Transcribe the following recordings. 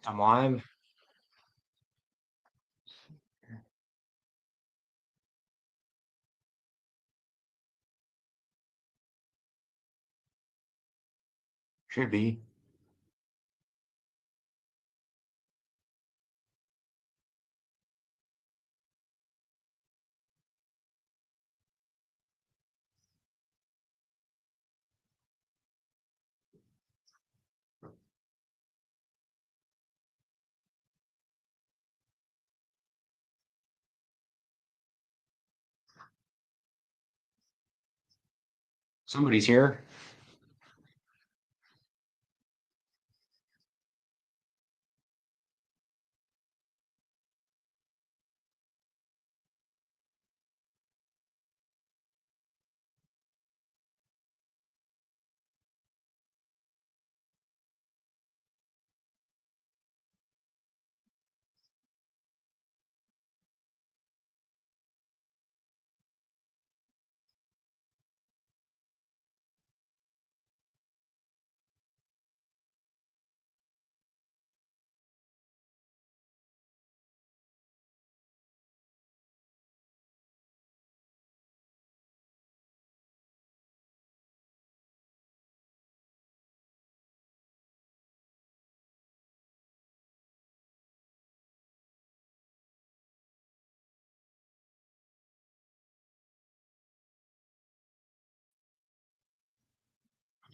I'm live. Should be. Somebody's here.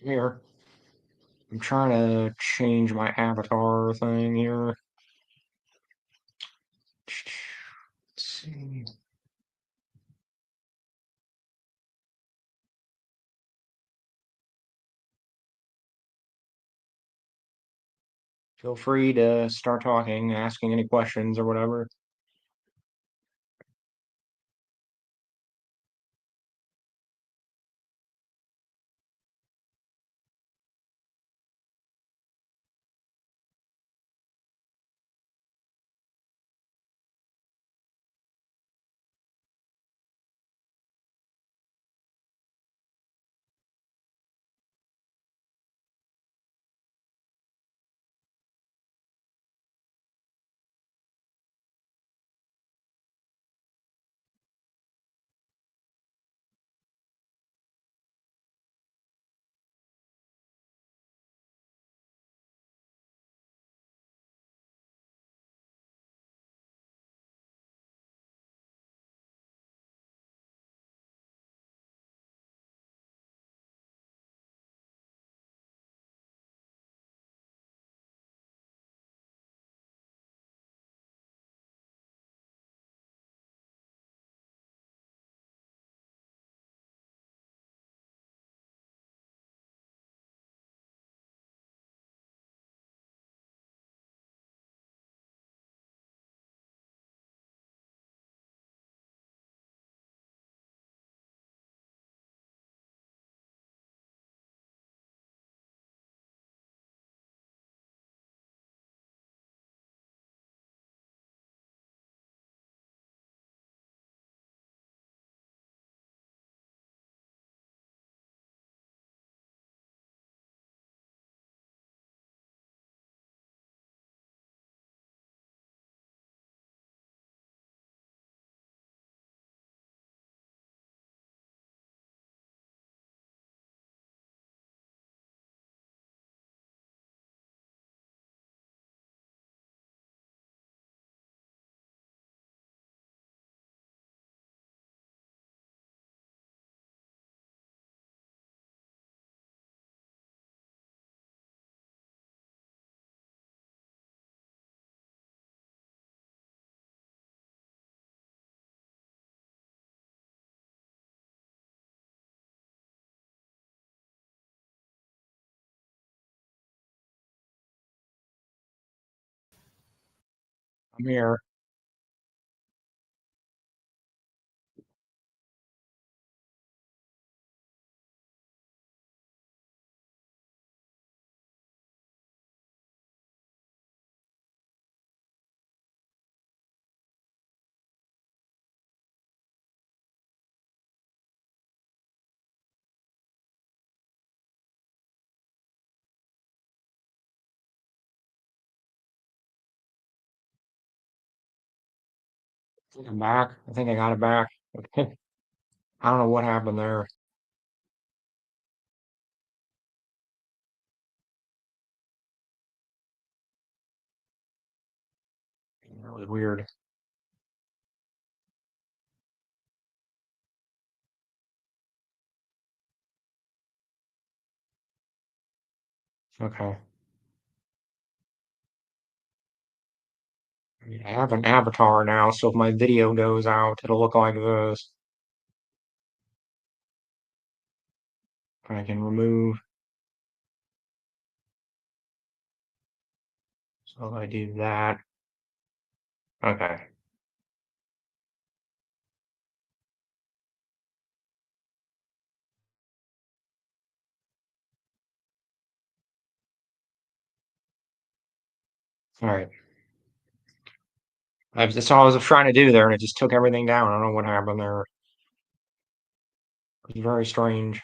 Here. I'm trying to change my avatar thing here. Let's see. Feel free to start talking, asking any questions or whatever. I'm here. I'm back. I think I got it back. I don't know what happened there. That was weird. Okay. I have an avatar now, so if my video goes out, it'll look like this. I can remove. So if I do that. Okay. All right. That's all I was trying to do there, and it just took everything down. I don't know what happened there. It was very strange.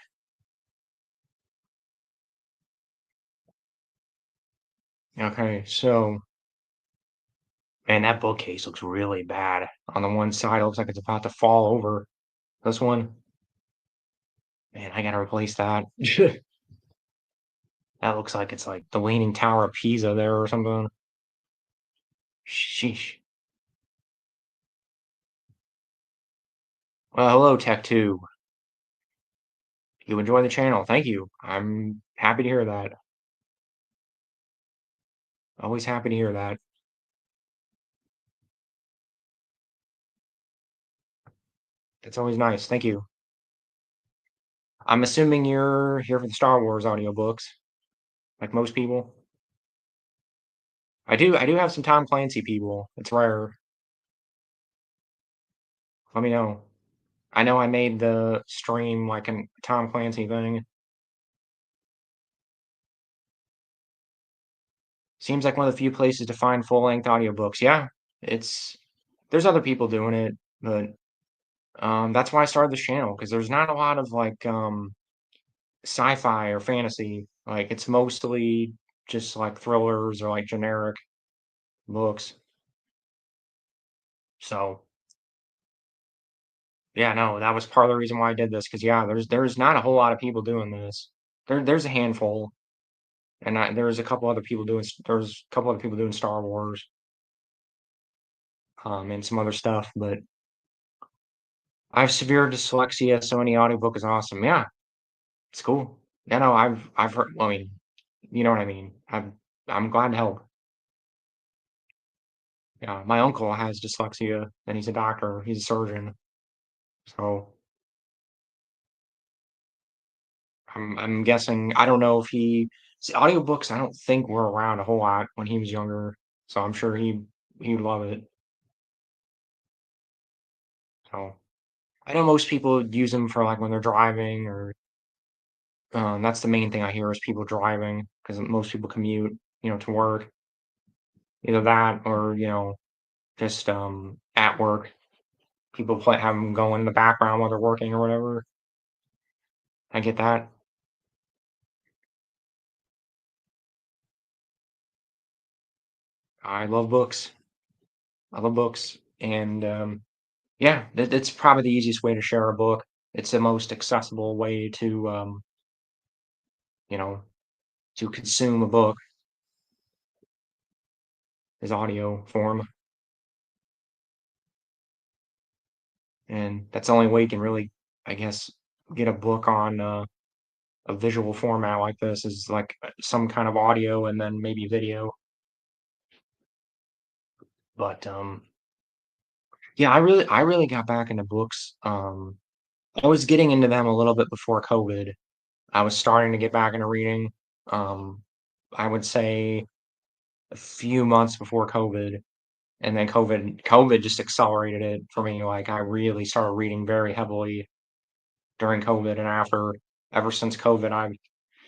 Okay, so, man, that bookcase looks really bad. On the one side, it looks like it's about to fall over. This one, man, I gotta replace that. That looks like it's like the Leaning Tower of Pisa there or something. Sheesh. Well, hello, Tech 2. You enjoy the channel. Thank you. I'm happy to hear that. Always happy to hear that. That's always nice. Thank you. I'm assuming you're here for the Star Wars audiobooks, like most people. I do have some Tom Clancy people. It's rare. Let me know. I know I made the stream like a Tom Clancy thing. Seems like one of the few places to find full-length audiobooks. Yeah, it's there's other people doing it, but that's why I started this channel because there's not a lot of like sci-fi or fantasy. Like it's mostly just like thrillers or like generic books. So yeah, no, that was part of the reason why I did this because yeah, there's not a whole lot of people doing this. There's a handful, and there's a couple other people doing there's a couple other people doing Star Wars, and some other stuff. But I have severe dyslexia, so any audiobook is awesome. Yeah, it's cool. Yeah, no, I've heard. I mean, you know what I mean. I'm glad to help. Yeah, my uncle has dyslexia, and he's a doctor. He's a surgeon. So I'm guessing. I don't know if audiobooks. I don't think were around a whole lot when he was younger. So I'm sure he'd love it. So I know most people use them for like when they're driving, or that's the main thing I hear is people driving because most people commute, to work. Either that or just at work. People have them going in the background while they're working or whatever. I get that. I love books. I love books, and yeah, it's probably the easiest way to share a book. It's the most accessible way you know, to consume a book is audio form, and that's the only way you can really, I guess, get a book on a visual format like this is like some kind of audio and then maybe video. But yeah, I really got back into books. I was getting into them a little bit before COVID. I was starting to get back into reading. Um, I would say a few months before COVID, and then COVID just accelerated it for me. Like I really started reading very heavily during COVID and after. Ever since COVID,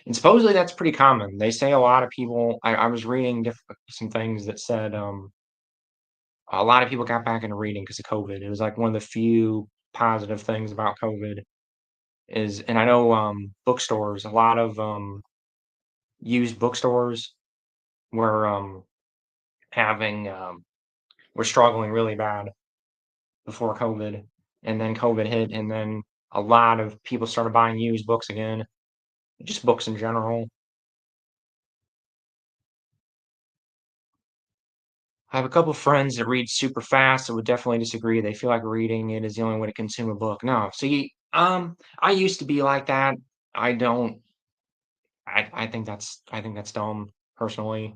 and supposedly that's pretty common. They say a lot of people. I was reading some things that said a lot of people got back into reading because of COVID. It was like one of the few positive things about COVID is, and I know bookstores, a lot of used bookstores were having were struggling really bad. before COVID, and then COVID hit, and then a lot of people started buying used books again, just books in general. I have a couple friends that read super fast that would definitely disagree. They feel like reading it is the only way to consume a book. No, see, I used to be like that. I don't. I think that's dumb. Personally,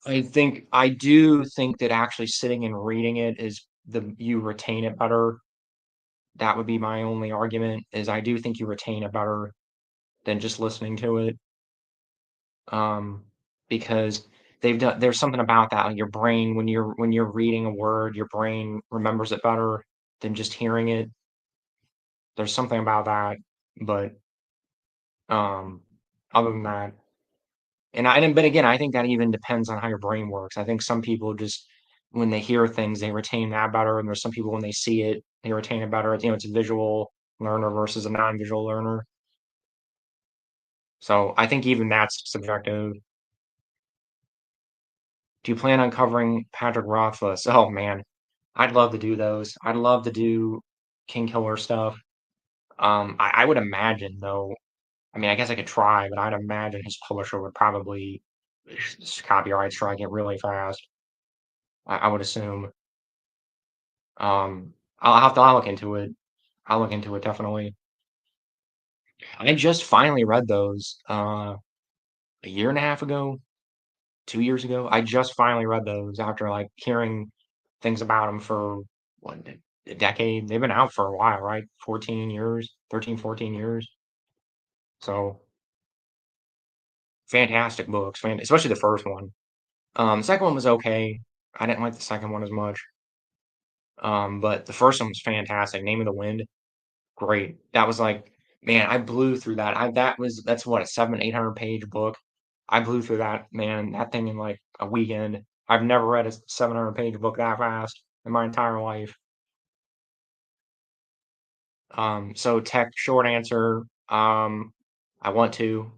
I do think that actually sitting and reading it is you retain it better. That would be my only argument. Is I do think you retain it better than just listening to it. Um, because there's something about that, like, your brain when you're reading a word, your brain remembers it better than just hearing it. There's something about that, but, um, other than that but again, I think that even depends on how your brain works. I think some people just when they hear things, they retain that better, and there's some people when they see it, they retain it better. It's a visual learner versus a non-visual learner. So, I think even that's subjective. Do you plan on covering Patrick Rothfuss? Oh, man. I'd love to do those. I'd love to do King Killer stuff. I would imagine though, I mean, I guess I could try, but I'd imagine his publisher would probably copyright strike it really fast. I would assume. I'll look into it. I'll look into it definitely. I just finally read those a year and a half ago, 2 years ago. I just finally read those after like hearing things about them for what a decade. They've been out for a while, right? 14 years, 13, 14 years. So fantastic books, especially the first one. Second one was okay. I didn't like the second one as much. But the first one was fantastic. Name of the Wind, great. That was like, man, I blew through that. That's what a 700-800 page book. I blew through that, man, that thing in like a weekend. I've never read a 700-page book that fast in my entire life. So tech short answer, I want to.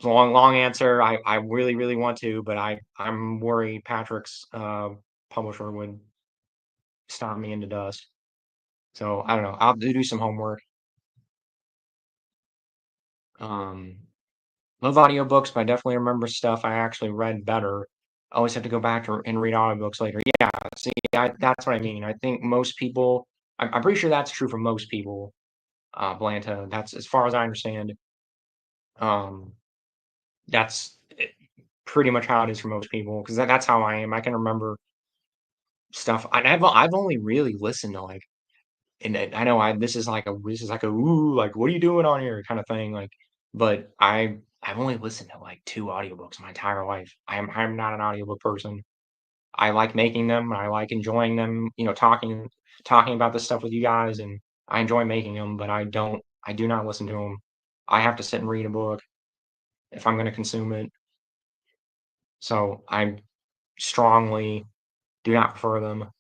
Long answer. I really, really want to, but I'm worried Patrick's publisher would stomp me into dust. So I don't know. I'll do some homework. Um, love audiobooks, but I definitely remember stuff I actually read better. I always have to go back and read audiobooks later. Yeah, see, that's what I mean. I think most people, I'm pretty sure that's true for most people, Blanta. That's as far as I understand. Um, that's pretty much how it is for most people because that's how I am. I can remember stuff. I've only really listened to like, and I know this is like a ooh like what are you doing on here kind of thing like, but I've only listened to like two audiobooks my entire life. I'm not an audiobook person. I like making them. I like enjoying them. Talking about this stuff with you guys, and I enjoy making them. But I do not listen to them. I have to sit and read a book if I'm going to consume it. So I strongly do not prefer them.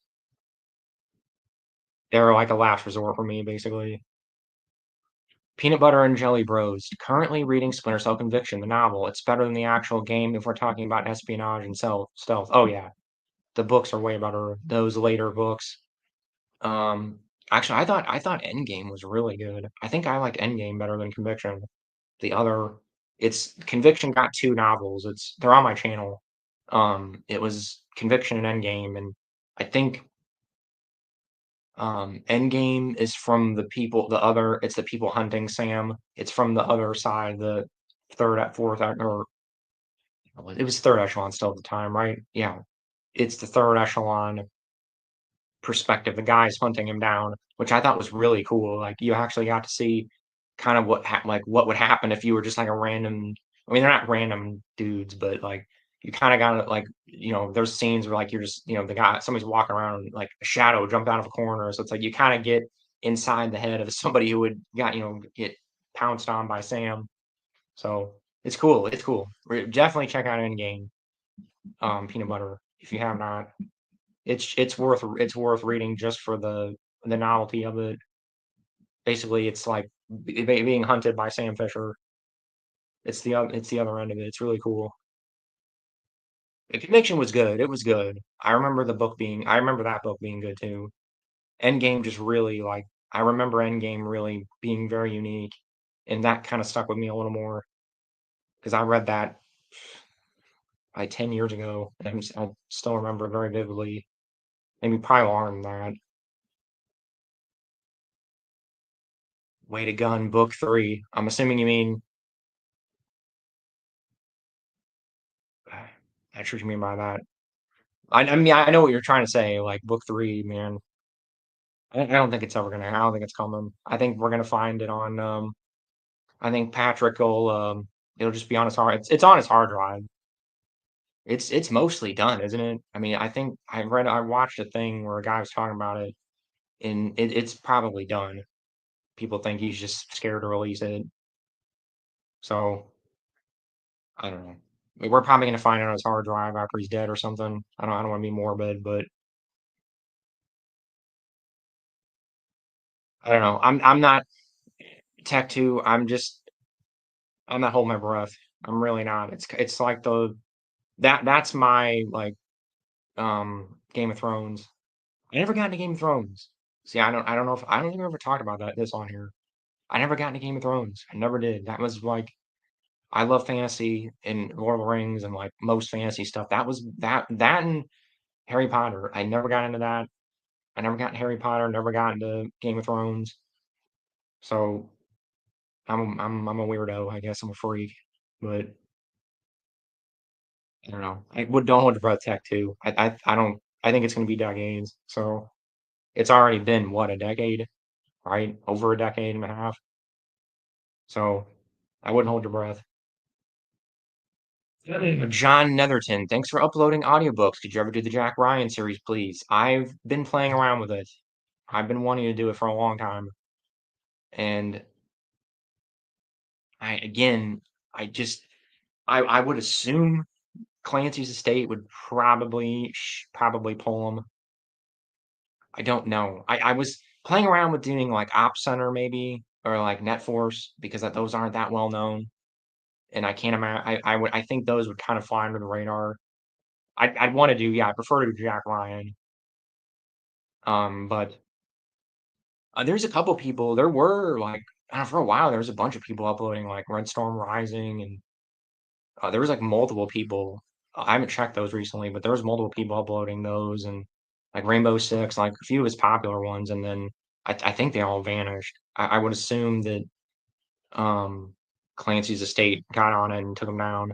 They're like a last resort for me, basically. Peanut Butter and Jelly Bros. Currently reading Splinter Cell Conviction, the novel. It's better than the actual game if we're talking about espionage and stealth. Oh yeah, the books are way better. Those later books. Um, actually, I thought Endgame was really good. I think I liked Endgame better than Conviction. The other, it's Conviction got two novels. They're on my channel. It was Conviction and Endgame, and I think Endgame is from it's the people hunting Sam. It's from the other side, the fourth, or it was third echelon still at the time, right? Yeah. It's the third echelon perspective. The guy's hunting him down, which I thought was really cool. Like you actually got to see kind of like what would happen if you were just like a random. I mean, they're not random dudes, but like you kind of got to like there's scenes where like you're just the guy somebody's walking around and like a shadow jumped out of a corner, so it's like you kind of get inside the head of somebody who would get pounced on by Sam. So it's cool. It's cool. Definitely check out Endgame, Peanut Butter if you have not. It's worth reading just for the novelty of it. Basically, it's like being hunted by Sam Fisher. It's the other end of it. It's really cool. Conviction was good. It was good. I remember that book being good too. Endgame just really like I remember Endgame really being very unique, and that kind of stuck with me a little more because I read that like 10 years ago, and I still remember it very vividly. Maybe probably longer than that. Way to Gun, book three. I'm assuming you mean that's what you mean by that. I mean I know what you're trying to say. Like book three, man. I don't think it's ever gonna. I don't think it's coming. I think we're gonna find it on. I think Patrick will. It'll just be on his hard. It's on his hard drive. It's mostly done, isn't it? I mean, I think I watched a thing where a guy was talking about it, and it's probably done. People think he's just scared to release it. So I don't know. We're probably gonna find it on his hard drive after he's dead or something. I don't want to be morbid, but I don't know. I'm not tech two. I'm not holding my breath. I'm really not. It's like that's my like Game of Thrones. I never got into Game of Thrones. See, I don't know if I don't think we ever talked about this on here. I never got into Game of Thrones. I never did. That was like I love fantasy and Lord of the Rings and like most fantasy stuff. That and Harry Potter. I never got into that. I never got into Harry Potter, never got into Game of Thrones. So I'm a weirdo, I guess I'm a freak. But I don't know. I would don't hold your breath tech too. I don't I think it's gonna be decades. So it's already been what, a decade, right? Over a decade and a half. So I wouldn't hold your breath. John Netherton, thanks for uploading audiobooks. Could you ever do the Jack Ryan series, please? I've been playing around with it. I've been wanting to do it for a long time. And I again, I just I would assume Clancy's estate would probably pull him. I don't know. I was playing around with doing like Op Center maybe or like NetForce because those aren't that well known. And I can't imagine. I think those would kind of fly under the radar. I'd want to do, yeah, I prefer to do Jack Ryan. But there's a couple people. There were like I don't know, for a while there was a bunch of people uploading like Red Storm Rising, and there was like multiple people. I haven't checked those recently, but there was multiple people uploading those and like Rainbow Six, like a few of his popular ones, and then I think they all vanished. I would assume that um Clancy's estate got on it and took them down.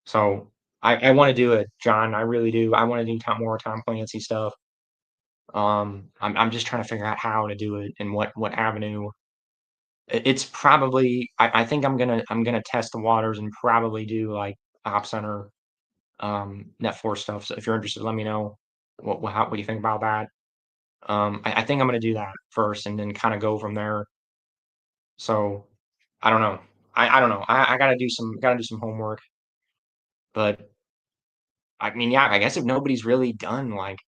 So I want to do it, John. I really do. I want to do more Tom Clancy stuff. I'm just trying to figure out how to do it and what avenue. It's probably I think I'm gonna test the waters and probably do like Op Center, Net Force stuff. So if you're interested, let me know what you think about that. I think I'm gonna do that first and then kind of go from there. So I don't know. I don't know. I gotta do some homework. But I mean, yeah, I guess if nobody's really done like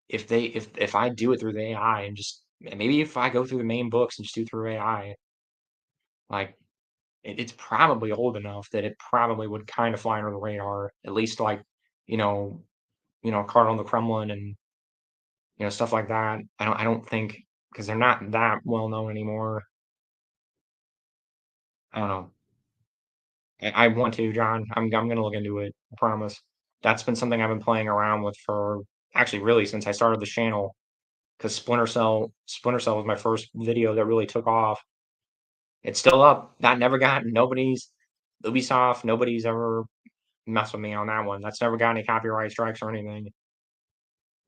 if I do it through the AI and just maybe if I go through the main books and just do through AI, like it's probably old enough that it probably would kind of fly under the radar, at least like, you know, Cardinal the Kremlin and stuff like that. I don't think because they're not that well known anymore. I don't know. I want to, John. I'm gonna look into it. I promise. That's been something I've been playing around with for actually really since I started the channel. Because Splinter Cell was my first video that really took off. It's still up. That never got nobody's Ubisoft. Nobody's ever messed with me on that one. That's never got any copyright strikes or anything.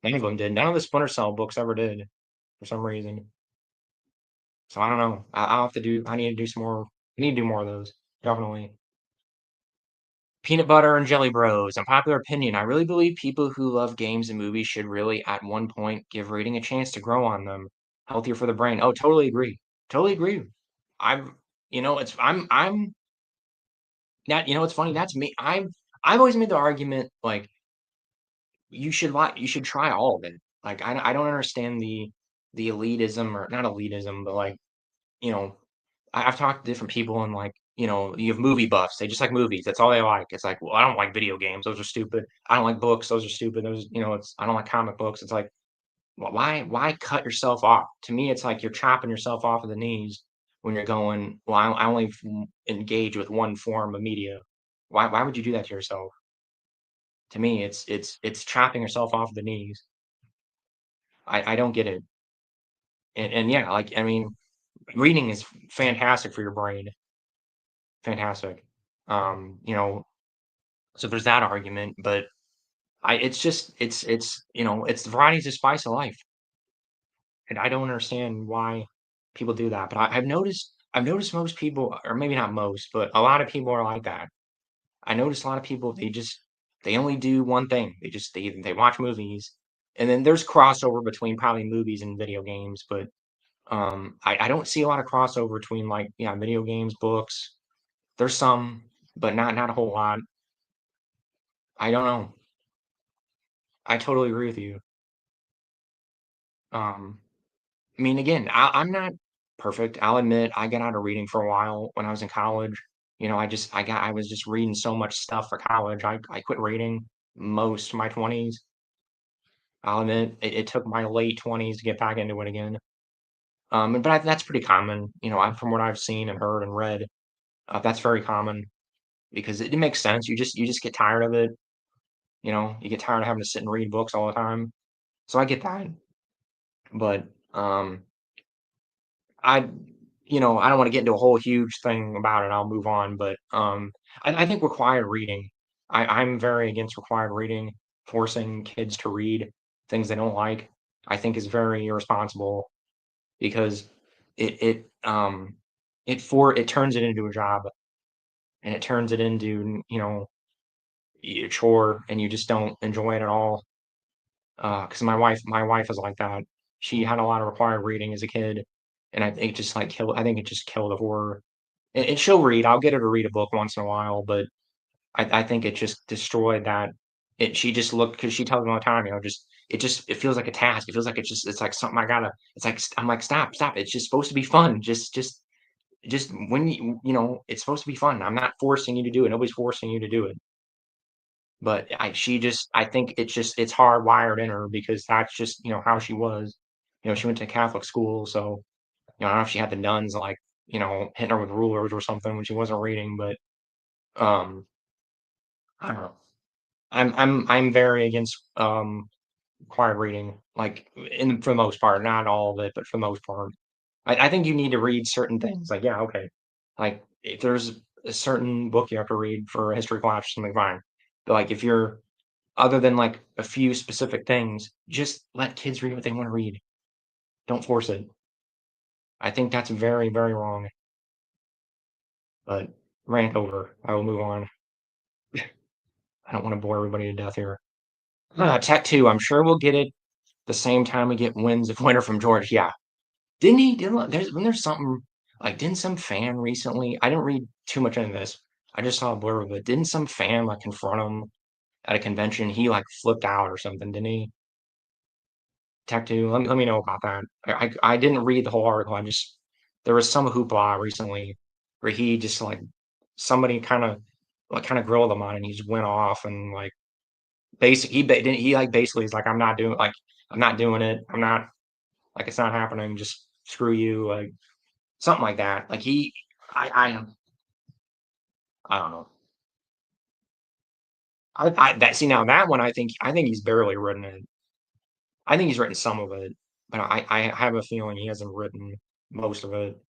None of them did. None of the Splinter Cell books ever did for some reason. So I don't know. I'll have to do. I need to do some more. I need to do more of those. Definitely. Peanut butter and jelly bros. Unpopular opinion. I really believe people who love games and movies should really, at one point, give reading a chance to grow on them. Healthier for the brain. Oh, totally agree. Totally agree. I'm. I'm that. It's funny. That's me. I've always made the argument like you should try all of it. Like I don't understand the elitism or not elitism, but like you know I've talked to different people and like you have movie buffs. They just like movies. That's all they like. It's like, well, I don't like video games. Those are stupid. I don't like books. Those are stupid. I don't like comic books. It's like, well, why cut yourself off? To me, it's like you're chopping yourself off of the knees when you're going, well, I only engage with one form of media. Why would you do that to yourself? To me, it's chopping yourself off the knees. I don't get it. And yeah, like I mean, reading is fantastic for your brain. Fantastic. You know, so there's that argument, but it's just it's the variety's the spice of life. And I don't understand why people do that. But I've noticed most people, or maybe not most, but a lot of people are like that. I notice a lot of people they only do one thing. They watch movies, and then there's crossover between probably movies and video games, but I don't see a lot of crossover between like yeah video games, books. There's some, but not a whole lot. I don't know. I totally agree with you. Um, I mean, again, I'm not perfect. I'll admit I got out of reading for a while when I was in college. I was just reading so much stuff for college. I quit reading most of my 20s. I'll admit it took my late 20s to get back into it again. But that's pretty common. From what I've seen and heard and read, that's very common because it makes sense. You just get tired of it. You get tired of having to sit and read books all the time. So I get that. But I I don't wanna get into a whole huge thing about it, I'll move on, but, I think required reading I'm very against required reading, forcing kids to read things they don't like, I think is very irresponsible because it it, um, it turns it into a job, and it turns it into, a chore, and you just don't enjoy it at all. Because my wife is like that. She had a lot of required reading as a kid, and I think it just killed it for her. And she'll read, I'll get her to read a book once in a while, but I think it just destroyed that. She just looked because she tells me all the time, it feels like a task. It feels like it's like something I gotta it's like I'm like, "Stop, stop. It's just supposed to be fun. Just when it's supposed to be fun. I'm not forcing you to do it. Nobody's forcing you to do it." But I think it's hardwired in her because that's just, how she was. She went to Catholic school, so, I don't know if she had the nuns, like, hitting her with rulers or something when she wasn't reading, but, um, I don't know. I'm very against, required reading, like, for the most part, not all of it, but for the most part. I think you need to read certain things, like, yeah, okay. Like, if there's a certain book you have to read for a history class or something, fine. But, like, if you're other than, like, a few specific things, just let kids read what they wanna read. Don't force it. I think that's very, very wrong, but rant over. I will move on. I don't wanna bore everybody to death here. Tech 2, I'm sure we'll get it the same time we get Winds of Winter from George, yeah. Didn't he didn't there's something like, didn't some fan recently I didn't read too much into this. I just saw a blurb of it. Didn't some fan, like, confront him at a convention? He, like, flipped out or something, didn't he? Tech 2, let me know about that. I didn't read the whole article, there was some hoopla recently where he just, like somebody kinda grilled him on it, and he just went off and, like, he ba didn't he, like, basically is like, I'm not doing it. I'm not like, it's not happening. Just screw you," like, something like that. Like, I I don't know. Now that one, I think he's barely written it. I think he's written some of it, but I have a feeling he hasn't written most of it.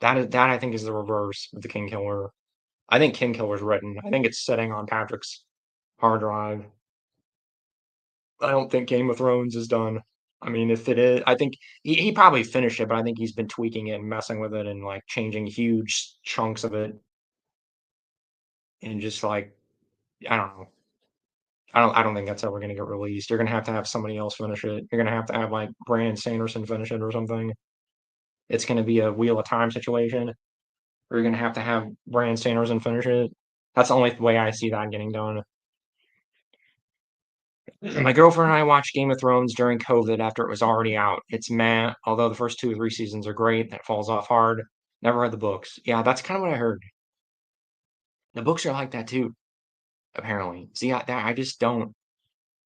That I think is the reverse of the King Killer. I think King Killer's written. I think it's sitting on Patrick's hard drive. I don't think Game of Thrones is done. I mean, if it is, I think he probably finished it, but I think he's been tweaking it and messing with it and like changing huge chunks of it and just like I don't know. I don't think that's ever gonna get released. You're gonna have to have somebody else finish it. You're gonna have to have like Brandon Sanderson finish it or something. It's gonna be a Wheel of Time situation. Or you're gonna have to have Brandon Sanderson finish it. That's the only way I see that getting done. My girlfriend and I watched Game of Thrones during COVID after it was already out. It's meh, although the first 2 or 3 seasons are great, then it falls off hard. Never read the books. Yeah, that's kind of what I heard. The books are like that too, apparently. See, I just don't.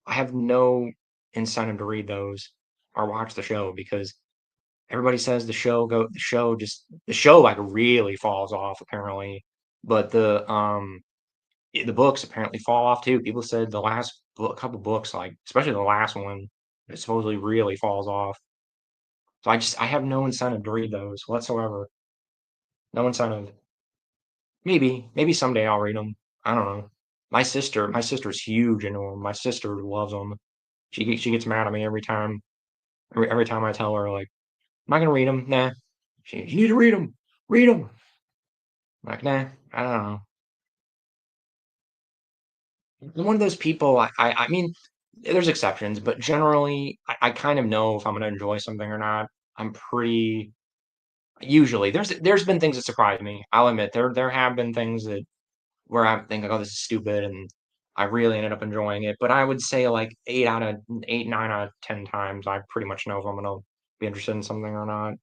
I have no incentive to read those or watch the show because everybody says the show like really falls off apparently, but the books apparently fall off too. People said the last couple books, like especially the last one, it supposedly really falls off. So I have no incentive to read those whatsoever. No incentive. Maybe someday I'll read them. I don't know. My sister's huge into them. My sister loves them. She gets mad at me every time. Every time I tell her like, I'm not gonna read them. Nah. You need to read them. Read them. Like, nah. I don't know. I'm one of those people. I mean, there's exceptions, but generally, I kind of know if I'm gonna enjoy something or not. I'm pretty usually there's been things that surprise me. I'll admit there have been things that where I think like, oh, this is stupid, and I really ended up enjoying it. But I would say like 9 out of 10 times, I pretty much know if I'm gonna be interested in something or not.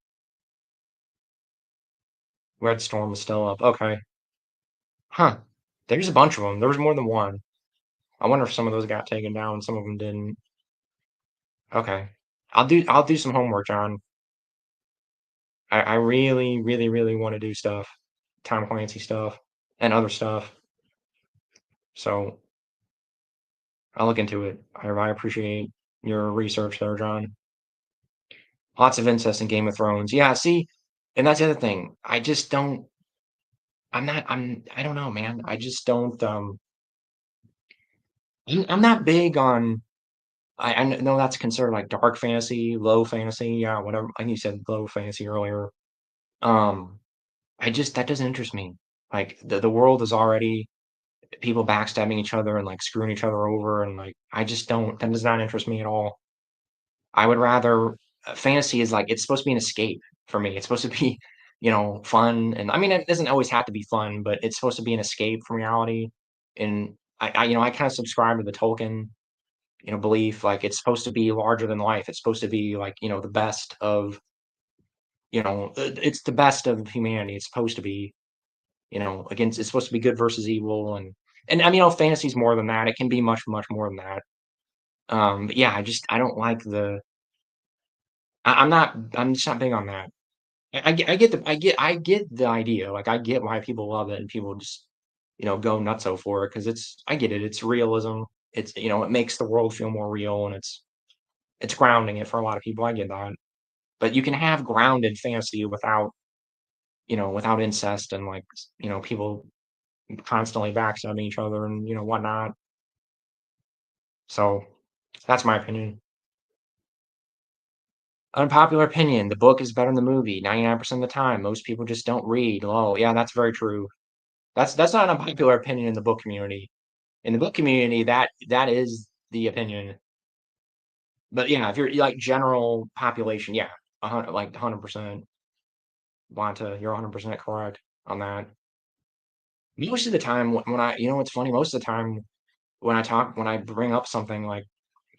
Red Storm is still up. Okay. Huh. There's a bunch of them. There was more than one. I wonder if some of those got taken down, some of them didn't. Okay. I'll do some homework, John. I really, really, really want to do stuff, Tom Clancy stuff and other stuff. So I'll look into it. I appreciate your research there, John. Lots of incest in Game of Thrones. Yeah, see, and that's the other thing. I just don't. I don't know, man. I just don't. I'm not big on. I know that's considered like dark fantasy, low fantasy. Yeah, whatever. I think you said low fantasy earlier. Um, I just that doesn't interest me. Like the world is already people backstabbing each other and like screwing each other over, and like I just don't. That does not interest me at all. I would rather fantasy is like it's supposed to be an escape for me. It's supposed to be, fun, and I mean it doesn't always have to be fun, but it's supposed to be an escape from reality. And I kind of subscribe to the Tolkien, belief. Like it's supposed to be larger than life. It's supposed to be like the best of it's the best of humanity. It's supposed to be against. It's supposed to be good versus evil, and I mean fantasy's more than that. It can be much much more than that. But yeah, I don't like the. I'm just not big on that. I get the idea. Like I get why people love it and people just go nutso for it because I get it. It's realism. It's it makes the world feel more real and it's grounding it for a lot of people. I get that. But you can have grounded fantasy without without incest and like people constantly backstabbing each other and whatnot. So that's my opinion. Unpopular opinion: the book is better than the movie 99% of the time. Most people just don't read. Oh, yeah, that's very true. That's not an unpopular opinion in the book community. In the book community, that is the opinion. But yeah, if you're like general population, yeah, like 100%. Wanta, you're 100% correct on that. Most of the time, when what's funny? Most of the time, when I bring up something like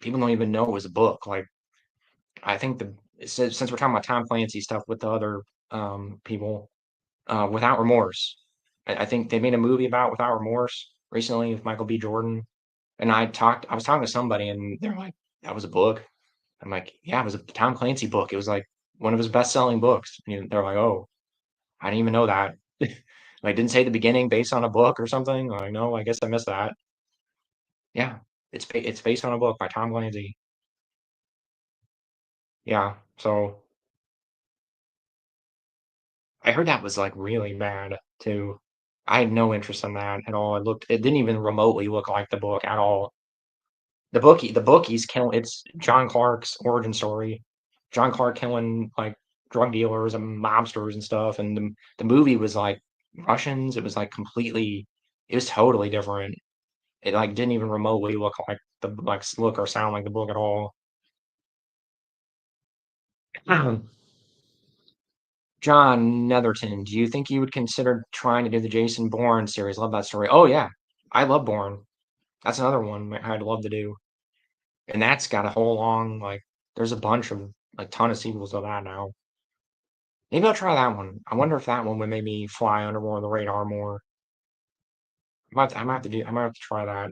people don't even know it was a book. Like I think since we're talking about Tom Clancy stuff with the other people, Without Remorse. I think they made a movie about Without Remorse recently with Michael B. Jordan. And I was talking to somebody and they're like, that was a book. I'm like, yeah, it was a Tom Clancy book. It was like one of his best-selling books. And they're like, oh, I didn't even know that. Like, didn't say the beginning based on a book or something. Like, no, I guess I missed that. Yeah, it's based on a book by Tom Clancy. Yeah, so I heard that was like really bad too. I had no interest in that at all. It didn't even remotely look like the book at all. The book he's killing. It's John Clark's origin story. John Clark killing like drug dealers and mobsters and stuff. And the movie was like Russians. It was like completely. It was totally different. It like didn't even remotely look like look or sound like the book at all. John Netherton, do you think you would consider trying to do the Jason Bourne series? Love that story. Oh yeah, I love Bourne. That's another one I'd love to do. And that's got a whole long like. There's a bunch of like ton of sequels of that now. Maybe I'll try that one. I wonder if that one would maybe fly under more of the radar more. I might have to do. I might have to try that.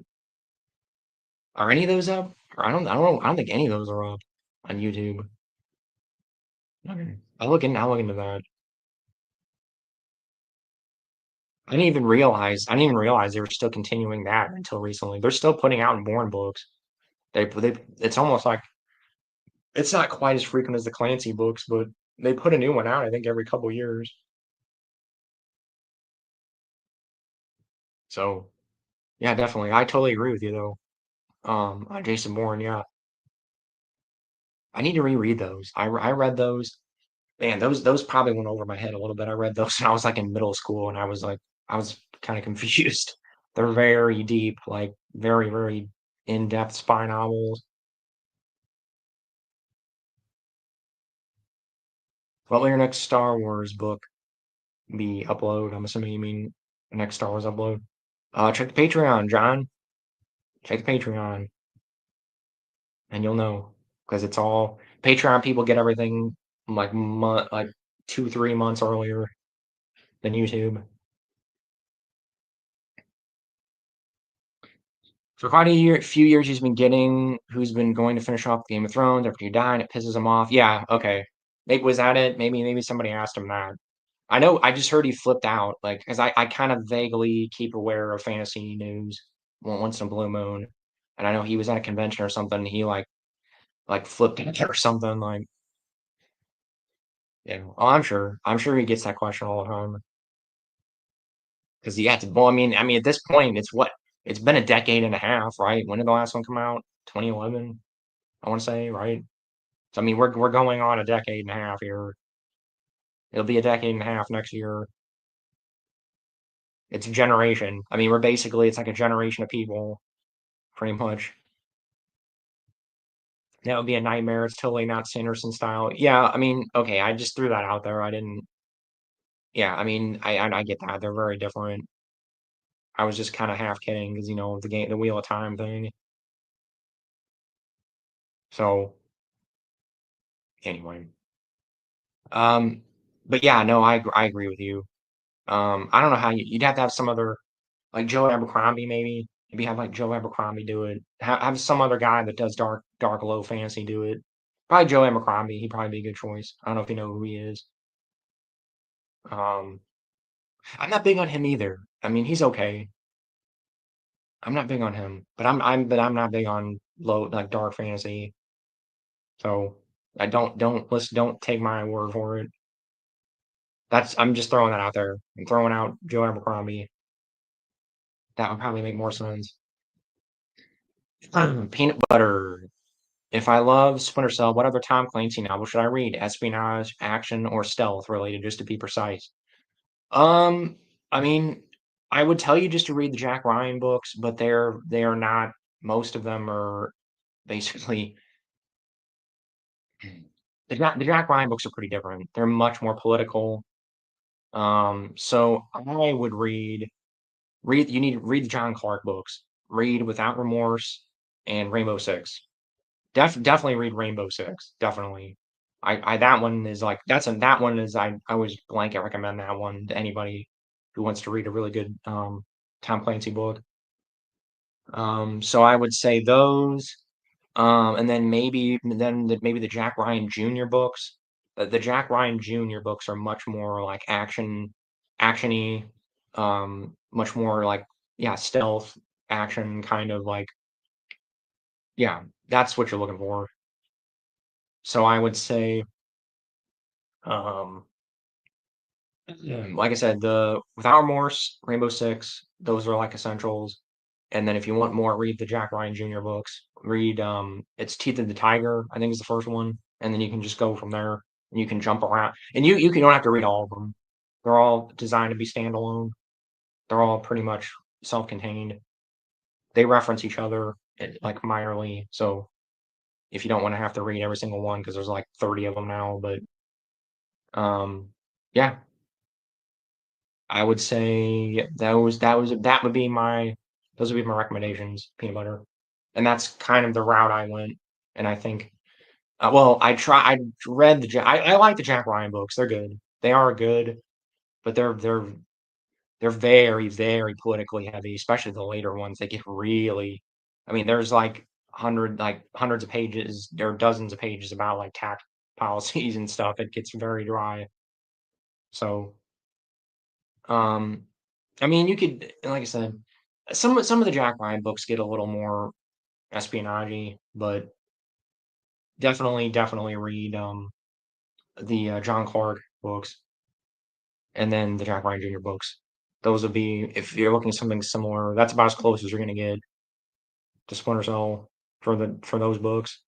Are any of those up? Or I don't think any of those are up on YouTube. Okay. I'll look into that. I didn't even realize they were still continuing that until recently. They're still putting out Bourne books. It's almost like it's not quite as frequent as the Clancy books, but they put a new one out, I think, every couple years. So yeah, definitely. I totally agree with you though. On Jason Bourne, yeah. I need to reread those. I read those. Man, those probably went over my head a little bit. I read those when I was like in middle school, and I was kind of confused. They're very deep, like very, very in-depth spy novels. What will your next Star Wars book be upload? I'm assuming you mean next Star Wars upload. Check the Patreon, John. Check the Patreon, and you'll know because it's all Patreon people get everything like 2, 3 months earlier than YouTube. For quite few years, he's been getting who's been going to finish off Game of Thrones after you die, and it pisses him off. Yeah, okay. Maybe was that it? Maybe somebody asked him that. I know. I just heard he flipped out, like, because I kind of vaguely keep aware of fantasy news once in a blue moon, and I know he was at a convention or something. And he like flipped out or something. Like, yeah. Oh, I'm sure he gets that question all the time because he had to. Well, at this point, it's what it's been a decade and a half, right? When did the last one come out? 2011. I want to say, right? So we're going on a decade and a half here. It'll be a decade and a half next year. It's a generation. We're basically it's like a generation of people, pretty much. That would be a nightmare. It's totally not Sanderson style. Yeah, okay, I just threw that out there. I didn't. Yeah, I get that. They're very different. I was just kind of half kidding because the Wheel of Time thing. So anyway, um, but yeah, no, I agree with you. I don't know how you'd have to have some other like Joe Abercrombie maybe. Maybe have like Joe Abercrombie do it. Have some other guy that does dark low fantasy do it. Probably Joe Abercrombie. He'd probably be a good choice. I don't know if you know who he is. Um, I'm not big on him either. He's okay. I'm not big on him, but I'm not big on low like dark fantasy. So I don't take my word for it. I'm just throwing that out there. I'm throwing out Joe Abercrombie. That would probably make more sense. Peanut butter. If I love Splinter Cell, what other Tom Clancy novel should I read? Espionage, action, or stealth related, just to be precise. Um, I mean, I would tell you just to read the Jack Ryan books, but they are not. Most of them are basically the Jack Ryan books are pretty different. They're much more political. So I would read. You need to read the John Clark books. Read Without Remorse and Rainbow Six. Definitely read Rainbow Six. Definitely. I that one is like that one is I always blanket recommend that one to anybody who wants to read a really good Tom Clancy book. So I would say those. And then maybe the Jack Ryan Jr. books. The Jack Ryan Jr. books are much more like actiony, much more like yeah, stealth action kind of like yeah, that's what you're looking for. So I would say um like I said, the Without Remorse, Rainbow Six, those are like essentials. And then if you want more, read the Jack Ryan Jr. books. Read it's Teeth of the Tiger, I think is the first one. And then you can just go from there and you can jump around. And you don't have to read all of them. They're all designed to be standalone. They're all pretty much self-contained. They reference each other like minorly. So if you don't want to have to read every single one, because there's like 30 of them now, but yeah, I would say that would be my those would be my recommendations, peanut butter. And that's kind of the route I went. And I think well, I read I like the Jack Ryan books. They're good. They are good, but they're very, very politically heavy, especially the later ones. They get really, I mean, there's like hundreds of pages, there are dozens of pages about like tax policies and stuff. It gets very dry. So, um, I mean, you could, like I said, some of the Jack Ryan books get a little more espionage, but definitely read the John Clark books and then the Jack Ryan Jr. books. Those would be if you're looking at something similar. That's about as close as you're gonna get to Splinter Cell for those books.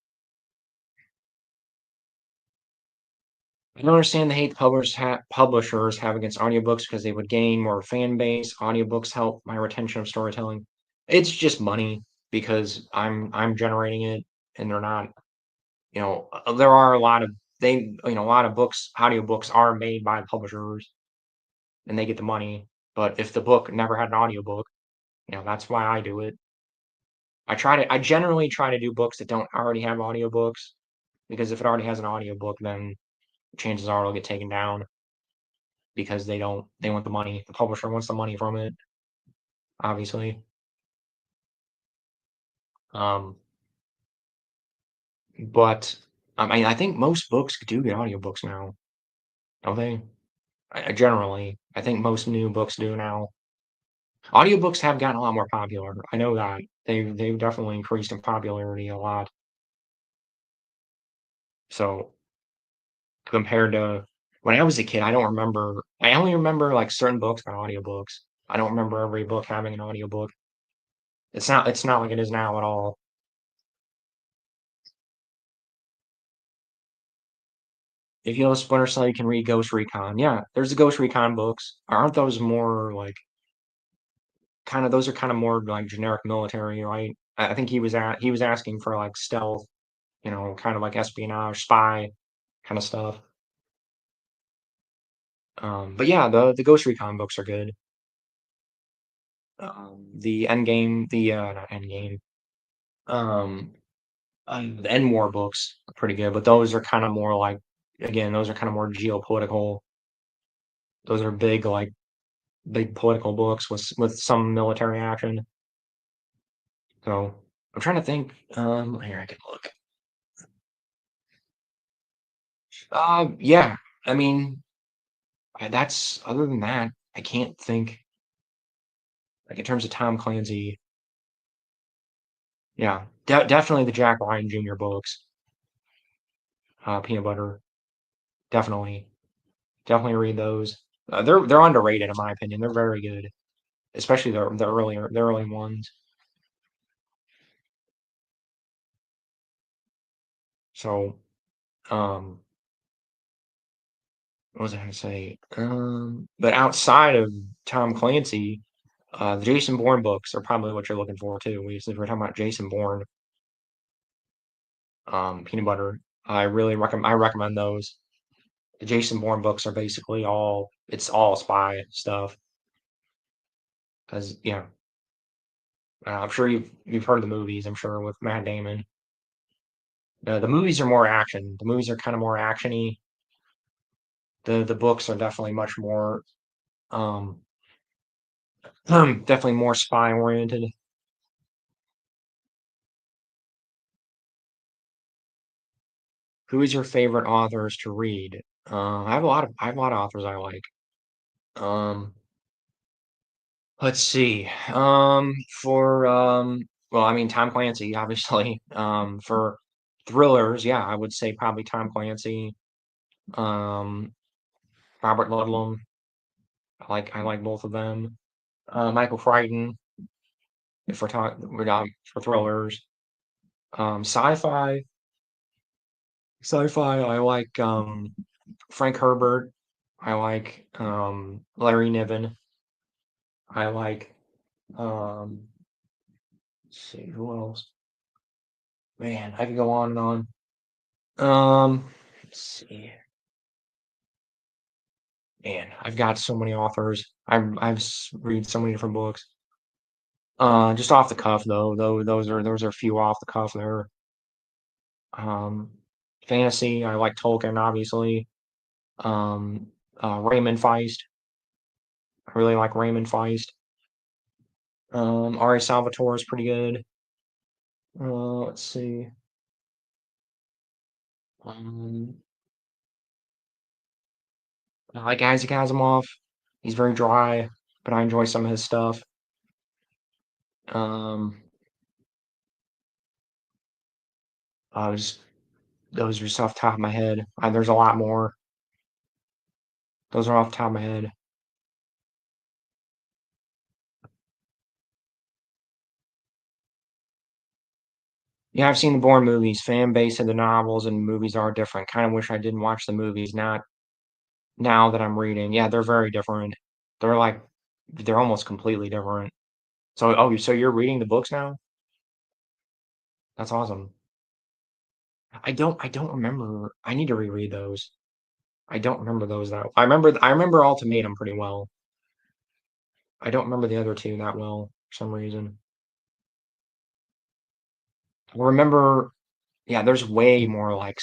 I don't understand the hate the publishers have against audiobooks because they would gain more fan base. Audiobooks help my retention of storytelling. It's just money because I'm generating it and they're not. There are a lot of a lot of books, audiobooks are made by publishers and they get the money. But if the book never had an audiobook, that's why I do it. I generally try to do books that don't already have audiobooks because if it already has an audiobook, then chances are it'll get taken down because they want the money. The publisher wants the money from it, obviously. Um, but I mean, I think most books do get audiobooks now, don't they? Generally, I think most new books do now. Audiobooks have gotten a lot more popular. I know that they've definitely increased in popularity a lot. So compared to when I was a kid, I don't remember. I only remember like certain books on audiobooks. I don't remember every book having an audiobook. It's not like it is now at all. If you have Splinter Cell, you can read Ghost Recon. Yeah, there's the Ghost Recon books. Aren't those more like kind of those are kind of more like generic military, right? I think he was asking for like stealth, kind of like espionage, spy kind of stuff. But yeah, the Ghost Recon books are good. The Endgame, the not Endgame, um, the End War books are pretty good, but those are kind of more like again, those are kind of more geopolitical. Those are big political books with some military action. So I'm trying to think. Here I can look. Yeah. I mean, that's other than that, I can't think. Like in terms of Tom Clancy, yeah, definitely the Jack Ryan Jr. books. Peanut Butter, definitely, definitely read those. They're underrated in my opinion. They're very good, especially the early ones. So, um, what was I gonna say? But outside of Tom Clancy, the Jason Bourne books are probably what you're looking for too. We're talking about Jason Bourne, Peanut Butter. I recommend those. The Jason Bourne books are basically it's all spy stuff. Because I'm sure you've heard of the movies. I'm sure with Matt Damon. The movies are more action. The movies are kind of more actiony. The books are definitely much more um definitely more spy oriented. Who is your favorite authors to read? I have a lot of authors I like. Um, let's see. For well, I mean Tom Clancy, obviously. For thrillers, yeah, I would say probably Tom Clancy. Um, Robert Ludlum. I like both of them. Michael Crichton, if we're not for thrillers. Sci-fi. Sci-fi, I like Frank Herbert. I like Larry Niven. I like let's see who else. Man, I could go on and on. Let's see. Man, I've got so many authors. Read so many different books. Just off the cuff though, those are a few off the cuff there. Um, fantasy, I like Tolkien, obviously. Um, Raymond Feist. I really like Raymond Feist. Ari Salvatore is pretty good. Let's see. Um, I like Isaac Asimov. He's very dry, but I enjoy some of his stuff. Um, I was those are just off the top of my head. There's a lot more. Those are off the top of my head. Yeah, I've seen the Bourne movies. Fan base of the novels and movies are different. Kind of wish I didn't watch the movies. Not now that I'm reading. Yeah, they're very different. They're like they're almost completely different. So, oh, so you're reading the books now? That's awesome. I don't remember. I need to reread those. I don't remember those that. I remember Ultimatum pretty well. I don't remember the other two that well for some reason. I remember, yeah, there's way more like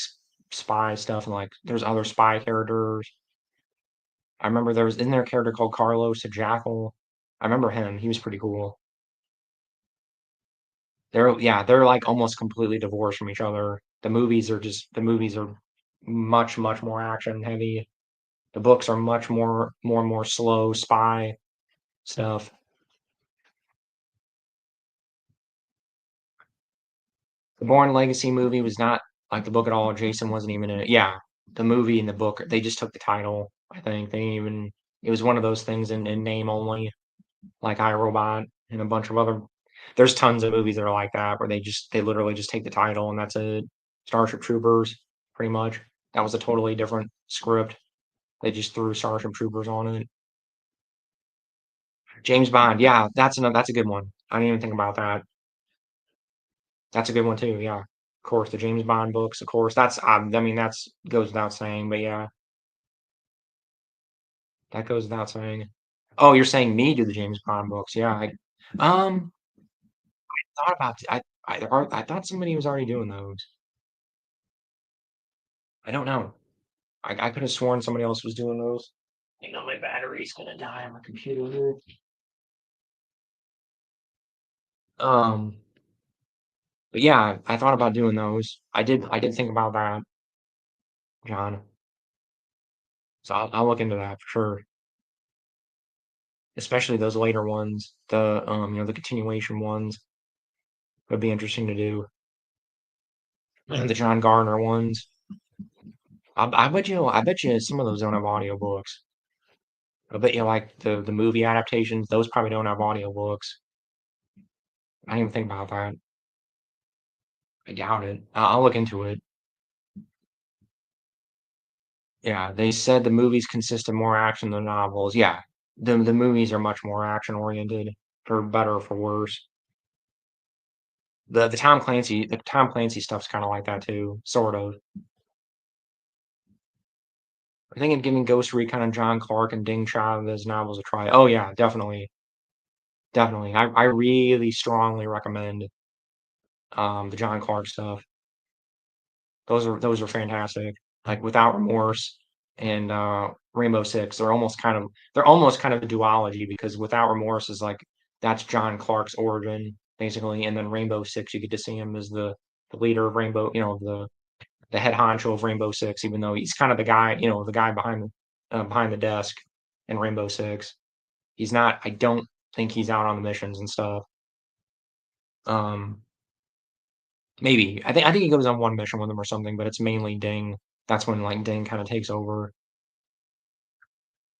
spy stuff and like there's other spy characters. I remember there was in there a character called Carlos, a jackal. I remember him. He was pretty cool. They're like almost completely divorced from each other. The movies are much, much more action heavy. The books are much more and more slow spy stuff. The Bourne Legacy movie was not like the book at all. Jason wasn't even in it. Yeah, the movie and the book, they just took the title. I think they didn't even. It was one of those things in name only, like iRobot and a bunch of other. There's tons of movies that are like that where they literally just take the title and that's it. Starship Troopers, pretty much. That was a totally different script. They just threw Starship Troopers on it. James Bond, yeah, that's a good one. I didn't even think about that. That's a good one too. Yeah, of course, the James Bond books. Of course, I mean, that's goes without saying. But yeah, that goes without saying. Oh, you're saying me do the James Bond books? Yeah. Um, thought about. I thought somebody was already doing those. I don't know. I could have sworn somebody else was doing those. I know my battery's gonna die on my computer here. Um, but yeah, I thought about doing those. I did think about that, John. So I'll look into that for sure. Especially those later ones, the continuation ones would be interesting to do. And the John Garner ones. I bet you some of those don't have audiobooks. I bet you like the movie adaptations, those probably don't have audiobooks. I didn't even think about that. I doubt it. I'll look into it. Yeah, they said the movies consist of more action than novels. Yeah, the movies are much more action oriented, for better or for worse. The Tom Clancy stuff's kind of like that too, sort of. I think of giving Ghost Recon and John Clark and Ding Chavez novels a try. Oh yeah, definitely, definitely. I really strongly recommend the John Clark stuff. Those are fantastic. Like Without Remorse and Rainbow Six, they're almost kind of a duology because Without Remorse is like that's John Clark's origin basically, and then Rainbow Six you get to see him as the leader of Rainbow, the head honcho of Rainbow Six, even though he's kind of the guy behind the desk in Rainbow Six. He's not. I don't think he's out on the missions and stuff. Um, maybe I think he goes on one mission with him or something, but it's mainly Ding. That's when like Ding kind of takes over.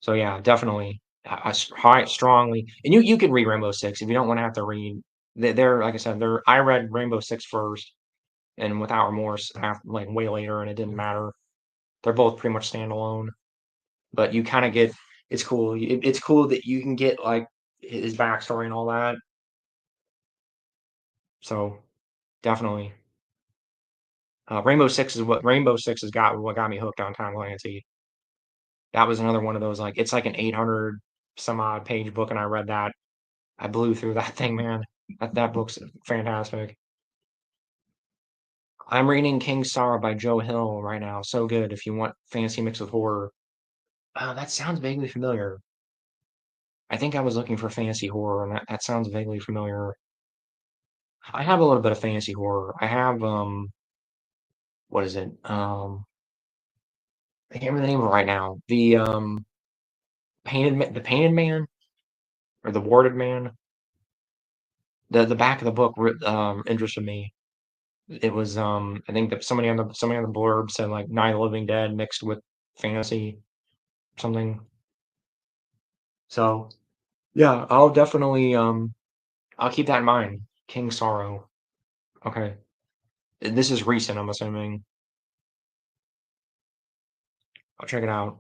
So yeah, definitely. Strongly, and you could read Rainbow Six if you don't want to have to read. They're like I said, I read Rainbow Six first, and Without Remorse after, like way later, and it didn't matter. They're both pretty much standalone. But you kind of get it's cool. It's cool that you can get like his backstory and all that. So definitely, Rainbow Six has got what got me hooked on Tom Clancy. That was another one of those like it's like an 800 some odd page book, and I read that. I blew through that thing, man. That book's fantastic. I'm reading King Sorrow by Joe Hill right now. So good if you want fancy mix with horror. That sounds vaguely familiar. I think I was looking for fantasy horror, and that sounds vaguely familiar. I have a little bit of fantasy horror. I have what is it? I can't remember the name of it right now. The painted man or the warded man. The back of the book interested me. It was I think that somebody on the blurb said like Night of the Living Dead mixed with fantasy something. So yeah, I'll definitely I'll keep that in mind. King Sorrow. Okay. This is recent, I'm assuming. I'll check it out.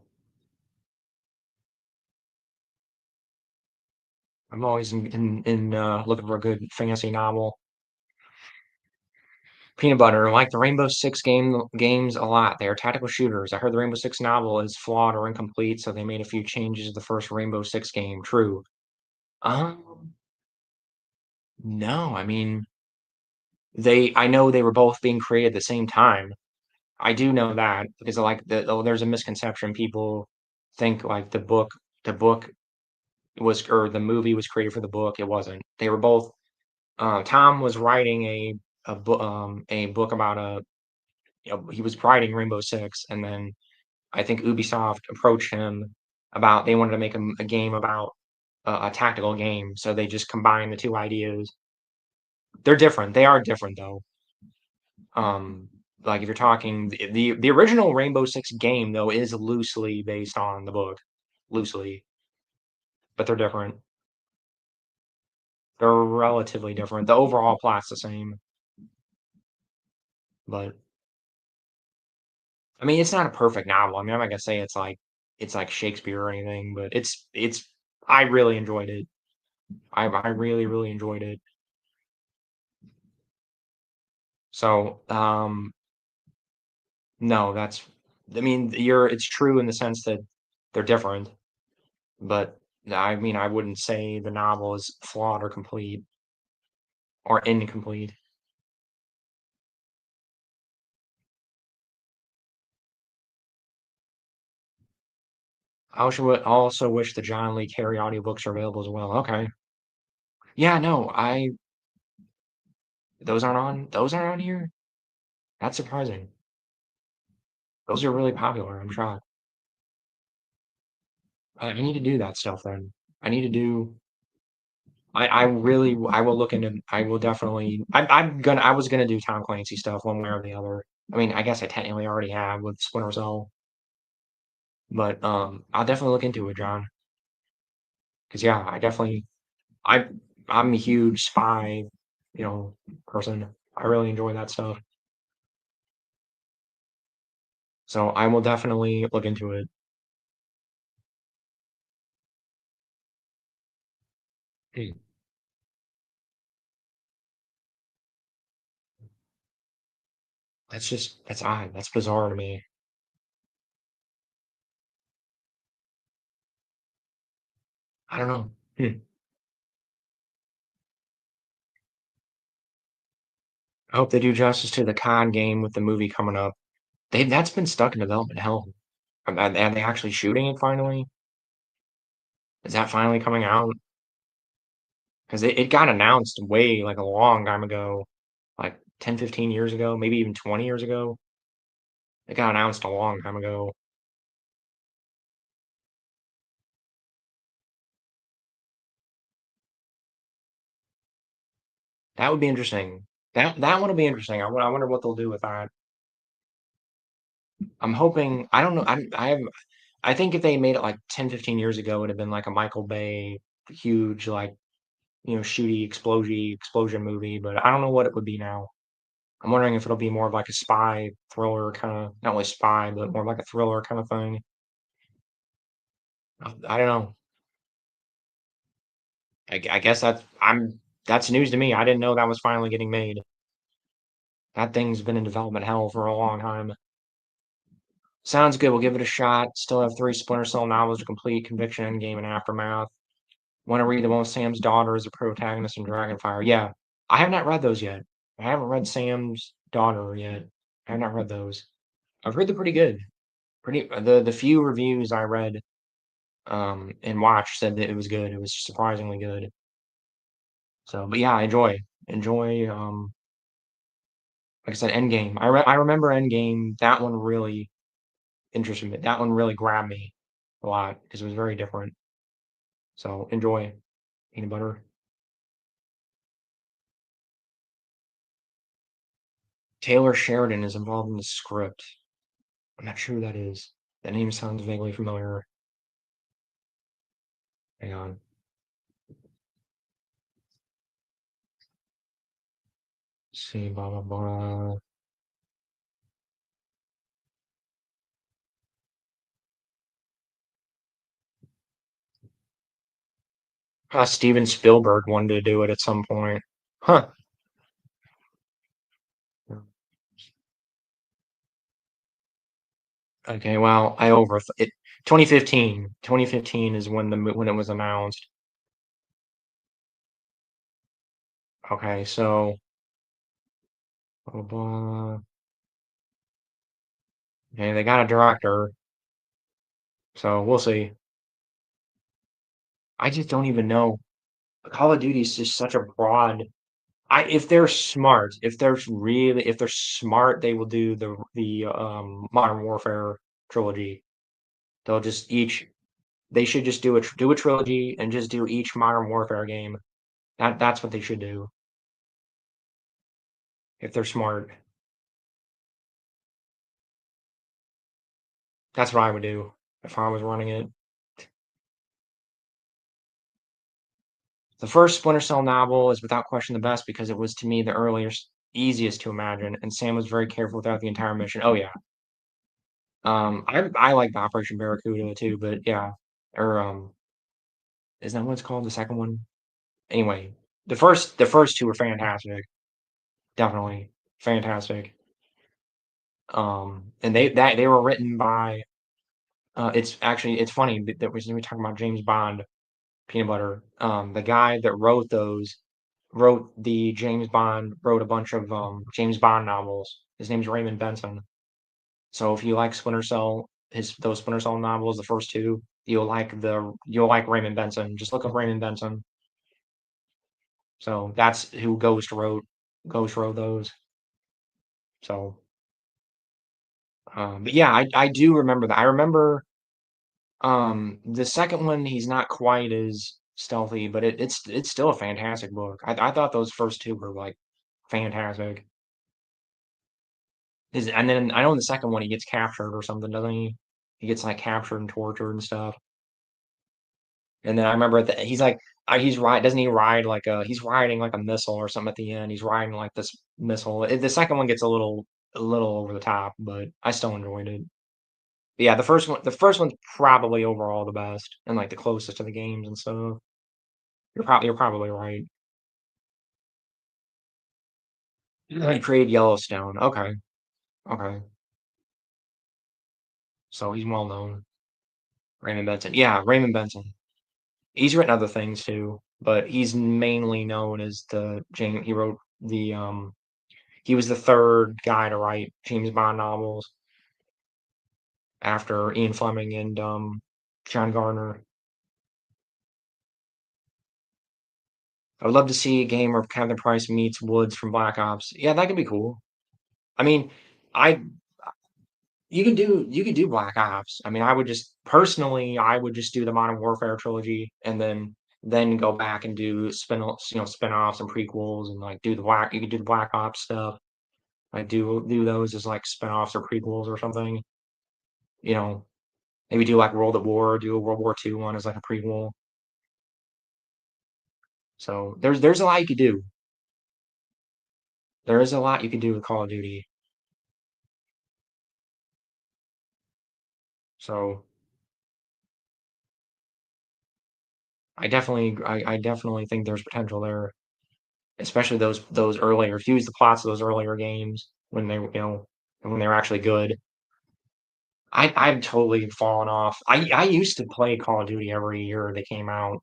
I'm always in looking for a good fantasy novel. Peanut Butter, like the Rainbow Six games a lot. They are tactical shooters. I heard the Rainbow Six novel is flawed or incomplete, so they made a few changes to the first Rainbow Six game. True. Um, no, I mean I know they were both being created at the same time. I do know that because there's a misconception. People think like the book was or the movie was created for the book. It wasn't. They were both. Tom was writing a book about he was writing Rainbow Six, and then I think Ubisoft approached him about they wanted to make a game about a tactical game, so they just combined the two ideas. They're different. They are different though. Um, like if you're talking the original Rainbow Six game though is loosely based on the book, loosely, but they're different. They're relatively different. The overall plot's the same, but I mean it's not a perfect novel. I mean I'm not gonna say it's like Shakespeare or anything, but it's I really enjoyed it. I really enjoyed it. So no, that's I mean you're it's true in the sense that they're different, but I mean I wouldn't say the novel is flawed or complete or incomplete. I also wish the John Lee Carey audiobooks are available as well. Okay. Yeah, no, I those aren't on here. That's surprising. Those are really popular. I'm shocked. I need to do that stuff then. I need to do I really I will look into I will definitely I was gonna do Tom Clancy stuff one way or the other. I mean, I guess I technically already have with Splinter Cell, but I'll definitely look into it, John. Because yeah, I I'm a huge spy, person. I really enjoy that stuff. So I will definitely look into it. Hmm. That's odd. That's bizarre to me. I don't know. Hmm. I hope they do justice to the COD game with the movie coming up. That's been stuck in development hell. Are they actually shooting it finally? Is that finally coming out? Because it got announced way like a long time ago, like 10, 15 years ago, maybe even 20 years ago. It got announced a long time ago. That would be interesting. That one will be interesting. I wonder what they'll do with that. I'm hoping. I don't know. I think if they made it like 10, 15 years ago, it'd have been like a Michael Bay huge like shooty explosion movie. But I don't know what it would be now. I'm wondering if it'll be more of like a spy thriller kind of, not really spy, but more like a thriller kind of thing. I don't know. I guess that's news to me. I didn't know that was finally getting made. That thing's been in development hell for a long time. Sounds good. We'll give it a shot. Still have three Splinter Cell novels to complete: Conviction, Endgame, and Aftermath. Want to read the one with Sam's daughter as a protagonist in Dragonfire? Yeah, I have not read those yet. I haven't read Sam's daughter yet. I have not read those. I've heard they're pretty good. Pretty the few reviews I read and watched said that it was good. It was surprisingly good. So, but yeah, I enjoy. Like I said, Endgame. I remember Endgame. That one really interested me. That one really grabbed me a lot because it was very different. So enjoy peanut butter. Taylor Sheridan is involved in the script. I'm not sure who that is. That name sounds vaguely familiar. Hang on. Let's see, blah blah blah. Steven Spielberg wanted to do it at some point. Huh. Okay, well, I over it. 2015. 2015 is when when it was announced. Okay, so blah, blah, blah. Okay, they got a director, so we'll see. I just don't even know. Call of Duty is just such a broad. If they're smart, if they're smart, they will do the Modern Warfare trilogy. They'll just each they should just do a trilogy and just do each Modern Warfare game. That's what they should do if they're smart. That's what I would do if I was running it. The first Splinter Cell novel is without question the best because it was to me the earliest, easiest to imagine, and Sam was very careful throughout the entire mission. Oh yeah. I like Operation Barracuda too, but yeah. Or isn't that what it's called? The second one? Anyway, the first two were fantastic. Definitely fantastic. And they were written by it's actually it's funny that we talking about James Bond peanut butter. The guy that wrote those wrote the James Bond wrote a bunch of James Bond novels. His name's Raymond Benson. So if you like Splinter Cell, his those Splinter Cell novels, the first two, you'll like Raymond Benson. Just look up Raymond Benson. So that's who Ghost wrote those. So but yeah, I do remember that. I remember the second one he's not quite as stealthy, but it's still a fantastic book. I thought those first two were like fantastic. And then I know in the second one he gets captured or something, doesn't he? He gets like captured and tortured and stuff. And then I remember he's like he's right doesn't he ride like he's riding like a missile or something at the end. He's riding like this missile. The second one gets a little over the top, but I still enjoyed it. But yeah, the first one's probably overall the best and like the closest to the games and stuff. You're probably right. He created Yellowstone. Okay, okay. So he's well known. Raymond Benson. Yeah, Raymond Benson. He's written other things too, but he's mainly known as the James. He wrote the he was the third guy to write James Bond novels after Ian Fleming and John Garner. I would love to see a game where Captain Price meets Woods from Black Ops. Yeah, that could be cool. I mean, I you could do Black Ops. I mean, I would just do the Modern Warfare trilogy and then go back and do spin-offs and prequels and like do the Black you could do the Black Ops stuff. Like do those as like spin-offs or prequels or something. You know, maybe do like World at War, do a World War II one as like a prequel. So there's a lot you could do. There is a lot you could do with Call of Duty. So I definitely think there's potential there, especially those earlier. If you use the plots of those earlier games when they when they were actually good. I've totally fallen off. I used to play Call of Duty every year they came out,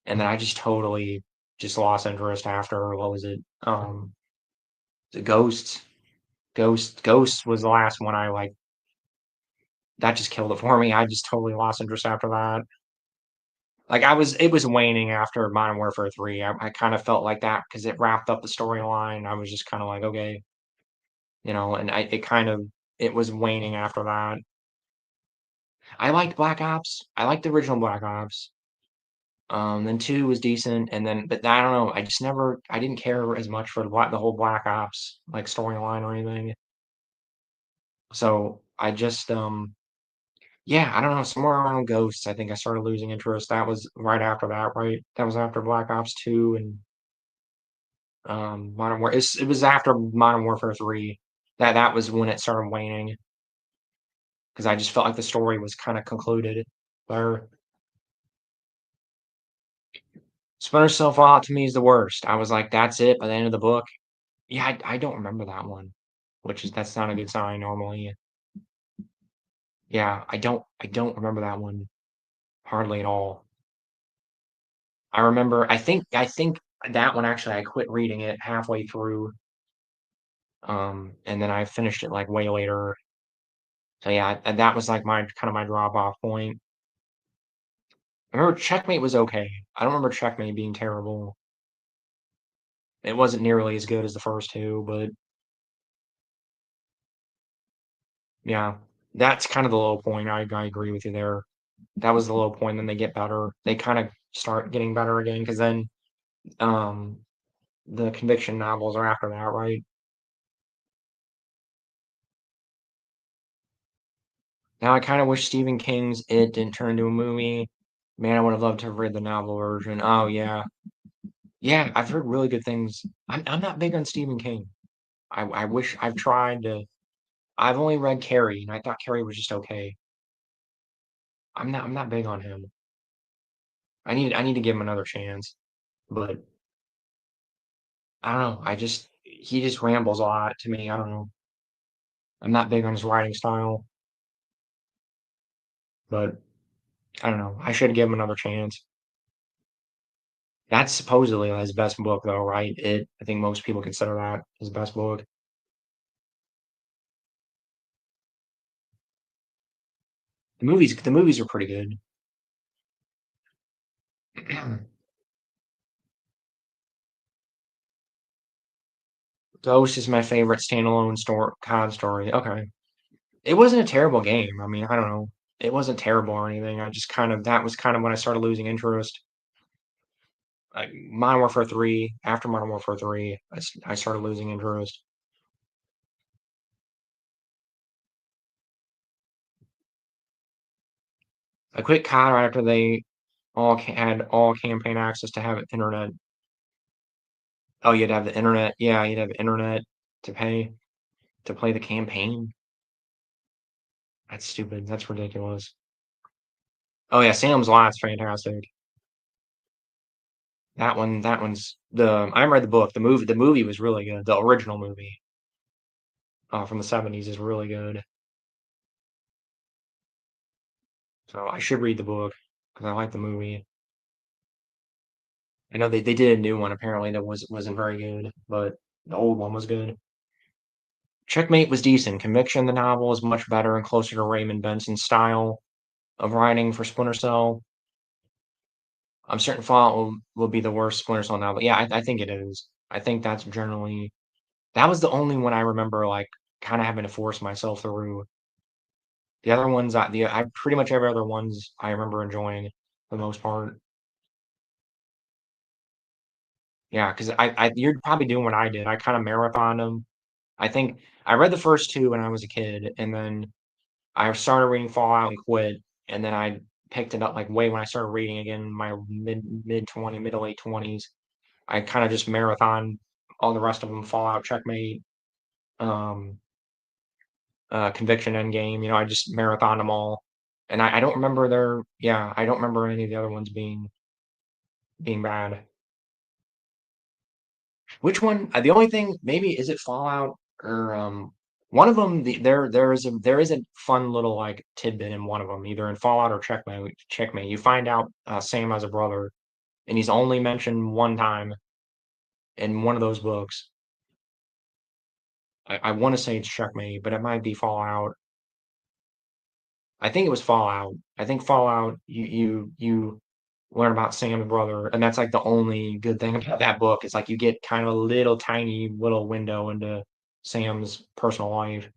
and then I just totally just lost interest after what was it? The Ghosts. Ghosts was the last one I like that just killed it for me. I just totally lost interest after that. Like it was waning after Modern Warfare 3. I kind of felt like that because it wrapped up the storyline. I was just kind of like, okay, and it was waning after that. I liked Black Ops. I liked the original Black Ops. Then two was decent, and then but I don't know. I didn't care as much for the whole Black Ops like storyline or anything. So I just yeah, I don't know. Somewhere around Ghosts, I think I started losing interest. That was right after that, right? That was after Black Ops 2 and it was after Modern Warfare 3. That was when it started waning because I just felt like the story was kind of concluded. Where Splinter Cell Fallout to me is the worst. I was like, that's it by the end of the book. Yeah, I don't remember that one, that's not a good sign normally. Yeah, I don't remember that one hardly at all. I think that one actually I quit reading it halfway through, and then I finished it like way later. So yeah, and that was like my kind of my drop off point. I remember Checkmate was okay. I don't remember Checkmate being terrible. It wasn't nearly as good as the first two, but yeah, that's kind of the low point. I agree with you there. That was the low point. Then they get better. They kind of start getting better again because then um the conviction novels are after that, right? Now I kind of wish Stephen King's It didn't turn into a movie. Man, I would have loved to have read the novel version. Oh yeah, yeah. I've heard really good things. I'm not big on Stephen King. I wish I've tried to. I've only read Carrie, and I thought Carrie was just okay. I'm not big on him. I need to give him another chance, but I don't know. He just rambles a lot to me. I don't know. I'm not big on his writing style, but I don't know. I should give him another chance. That's supposedly his best book, though, right? I think most people consider that his best book. The movies are pretty good. Ghost is my favorite standalone COD story. Okay, it wasn't a terrible game. I mean, I don't know. It wasn't terrible or anything. I just kind of that was kind of when I started losing interest. Like Modern Warfare 3, after Modern Warfare 3, I started losing interest. I quit COD right after they had all campaign access to have internet. Oh, you'd have the internet. Yeah, you'd have internet to pay to play the campaign. That's stupid. That's ridiculous. Oh yeah, Sam's Lot's fantastic. That one's the I read the book. The movie was really good. The original movie from the 70s is really good. So I should read the book because I like the movie. I know they did a new one apparently that wasn't very good, but the old one was good. Checkmate was decent. Conviction, the novel, is much better and closer to Raymond Benson's style of writing for Splinter Cell. I'm certain Fallout will be the worst Splinter Cell novel. Yeah, I think it is. I think that's generally that was the only one I remember like kind of having to force myself through. The other ones, I pretty much every other ones I remember enjoying for the most part. Yeah, because you're probably doing what I did. I kind of marathoned them. I think I read the first two when I was a kid, and then I started reading Fallout and quit, and then I picked it up like way when I started reading again in my mid to late 20s. I kind of just marathon all the rest of them, Fallout, Checkmate, um, Conviction, Endgame. I just marathoned them all, and I don't remember I don't remember any of the other ones being bad. Which one? The only thing maybe is it Fallout or one of them. There is a fun little like tidbit in one of them, either in Fallout or Checkmate. Checkmate. You find out Sam has a brother, and he's only mentioned one time in one of those books. I want to say it's Checkmate, but it might be Fallout. I think it was Fallout. I think Fallout, you learn about Sam's brother, and that's like the only good thing about that book. It's like you get kind of a little tiny little window into Sam's personal life.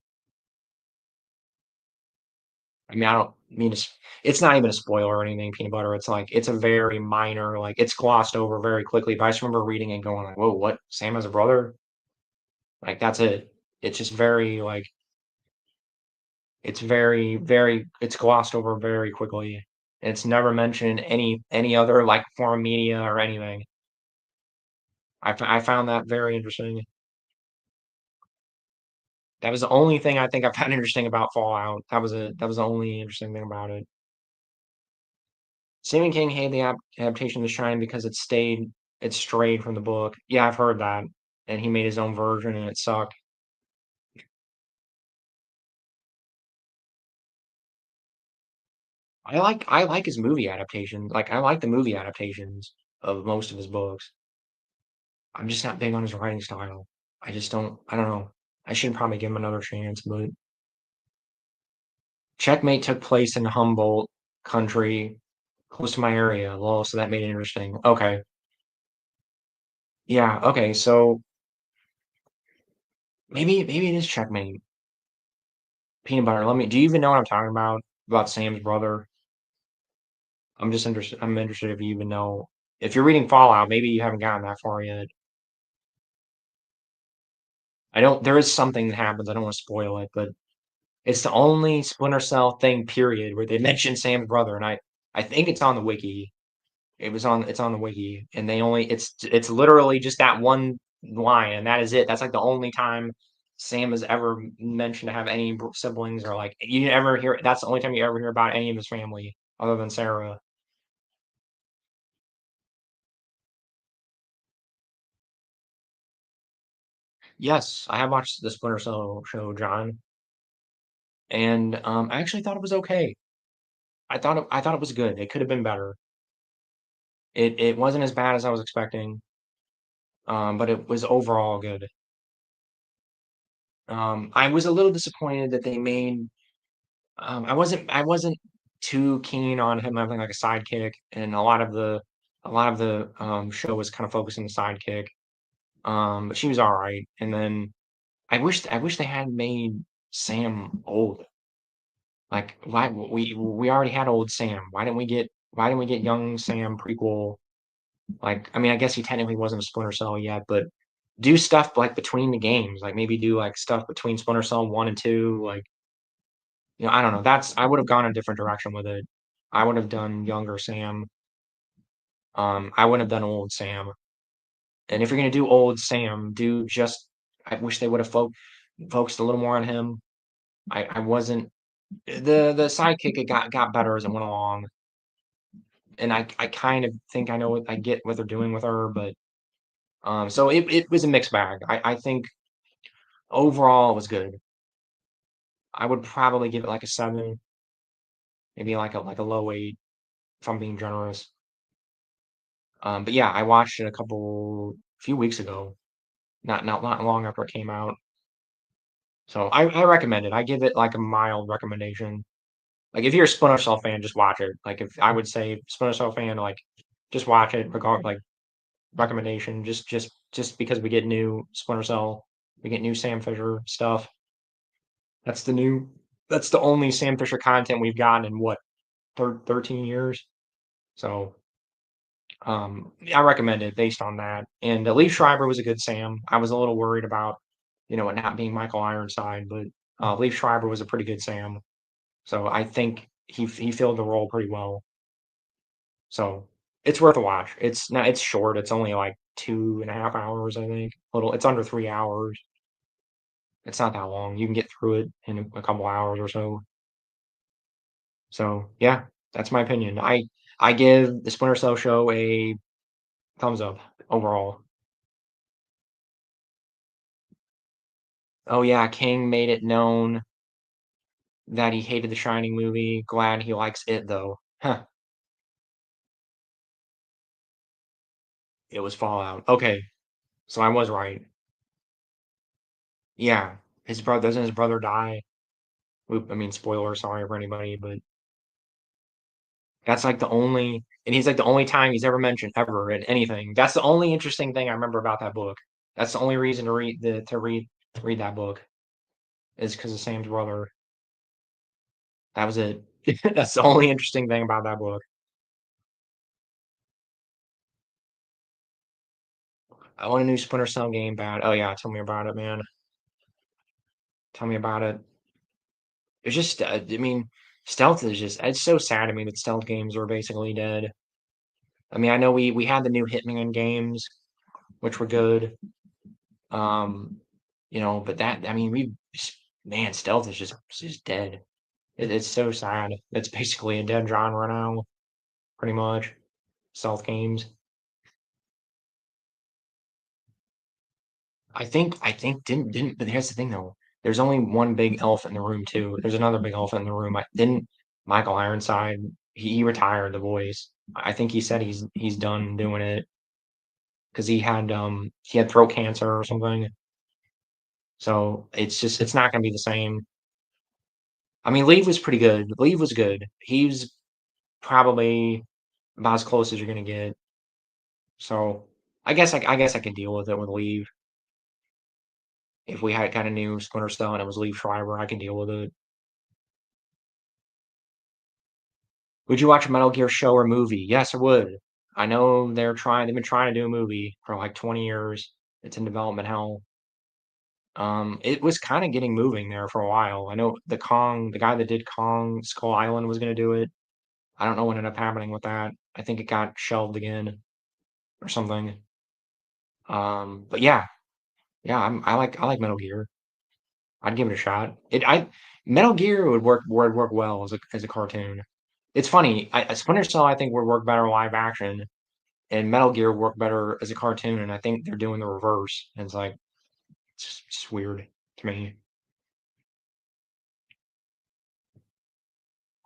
I mean, I don't mean to, it's not even a spoiler or anything, peanut butter. It's like it's a very minor, like it's glossed over very quickly. But I just remember reading and going like, "Whoa, what? Sam has a brother?" Like that's it. It's just very like it's very it's glossed over very quickly. It's never mentioned in any other like form of media or anything. I found that very interesting. That was the only thing I think I found interesting about Fallout. That was the only interesting thing about it. Stephen King hated the adaptation of The Shining because it strayed from the book. Yeah, I've heard that, and he made his own version, and it sucked. I like his movie adaptations. Like I like the movie adaptations of most of his books. I'm just not big on his writing style. I just don't. I don't know. I should probably give him another chance, but Checkmate took place in Humboldt country, close to my area. Lol, so that made it interesting. Okay. Yeah, okay, so maybe it is Checkmate. Peanut butter. Let me do you even know what I'm talking about? About Sam's brother? I'm interested if you even know. If you're reading Fallout, maybe you haven't gotten that far yet. I don't there is something that happens, I don't want to spoil it, but it's the only Splinter Cell thing, period, where they mention Sam's brother, and I think it's on the wiki. It's on the wiki, and they only it's literally just that one line, and that is it. That's like the only time Sam has ever mentioned to have any siblings or like you ever hear. That's the only time you ever hear about any of his family other than Sarah. Yes, I have watched the Splinter Cell show, John, and I actually thought it was okay. I thought it was good. It could have been better. It wasn't as bad as I was expecting, but it was overall good. I was a little disappointed that they made I wasn't too keen on him having like a sidekick, and a lot of the show was kind of focused on the sidekick. But she was all right. And then I wish they had made Sam old. Like why we already had old Sam. Why didn't we get young Sam prequel? Like I mean I guess he technically wasn't a Splinter Cell yet, but do stuff like between the games. Like maybe do like stuff between Splinter Cell 1 and 2, like you know, I don't know. That's I would have gone a different direction with it. I would have done younger Sam. I wouldn't have done old Sam. And if you're gonna do old Sam, do just I wish they would have focused a little more on him. I wasn't the sidekick it got better as it went along. And I kind of think I know what I get what they're doing with her, but so it was a mixed bag. I think overall it was good. I would probably give it like a 7, maybe like a low 8 if I'm being generous. But yeah, I watched it few weeks ago, not long after it came out. So I recommend it. I give it like a mild recommendation. Like if you're a Splinter Cell fan, just watch it. Like if I would say Splinter Cell fan, like just watch it. Regard like recommendation, just because we get new Splinter Cell, we get new Sam Fisher stuff. That's the new. That's the only Sam Fisher content we've gotten in what 13 years. So I recommend it based on that. And Lee Schreiber was a good Sam. I was a little worried about, you know, it not being Michael Ironside, but Lee Schreiber was a pretty good Sam. So I think he filled the role pretty well. So it's worth a watch. It's short. It's only like 2.5 hours, I think. Little, it's under 3 hours. It's not that long. You can get through it in a couple hours or so. So yeah, that's my opinion. I give the Splinter Cell show a thumbs up overall. Oh yeah, King made it known that he hated the Shining movie. Glad he likes it though. Huh. It was Fallout. Okay, so I was right. Yeah, his brother doesn't his brother die? I mean, spoiler, sorry for anybody, but that's like the only, and he's like the only time he's ever mentioned ever in anything. That's the only interesting thing I remember about that book. That's the only reason to read that book is because of Sam's brother. That was it. That's the only interesting thing about that book. I want a new Splinter Cell game bad. Oh yeah, tell me about it, man. Tell me about it. It's just, I mean, stealth is just, it's so sad to me that stealth games are basically dead. I mean, I know we had the new Hitman games, which were good. Um, but that, I mean, man, stealth is just dead. It's so sad. It's basically a dead genre now, pretty much. Stealth games. I think didn't but here's the thing though. There's only one big elephant in the room too. There's another big elephant in the room. I didn't Michael Ironside, he retired the voice. I think he said he's done doing it because he had throat cancer or something. So it's not gonna be the same. I mean, Leave was pretty good. Leave was good. He was probably about as close as you're gonna get. So I guess I could deal with it with Leave. If we had kind of new Splinter Cell and it was Leave Schreiber, I can deal with it. Would you watch a Metal Gear show or movie? Yes, I would. I know they've been trying to do a movie for like 20 years. It's in development hell. It was kind of getting moving there for a while. I know the guy that did Kong Skull Island was going to do it. I don't know what ended up happening with that. I think it got shelved again or something. But yeah, yeah, I like Metal Gear. I'd give it a shot. Metal Gear would work well as a cartoon. It's funny. Splinter Cell I think would work better live action, and Metal Gear work better as a cartoon, and I think they're doing the reverse. And it's like it's just weird to me.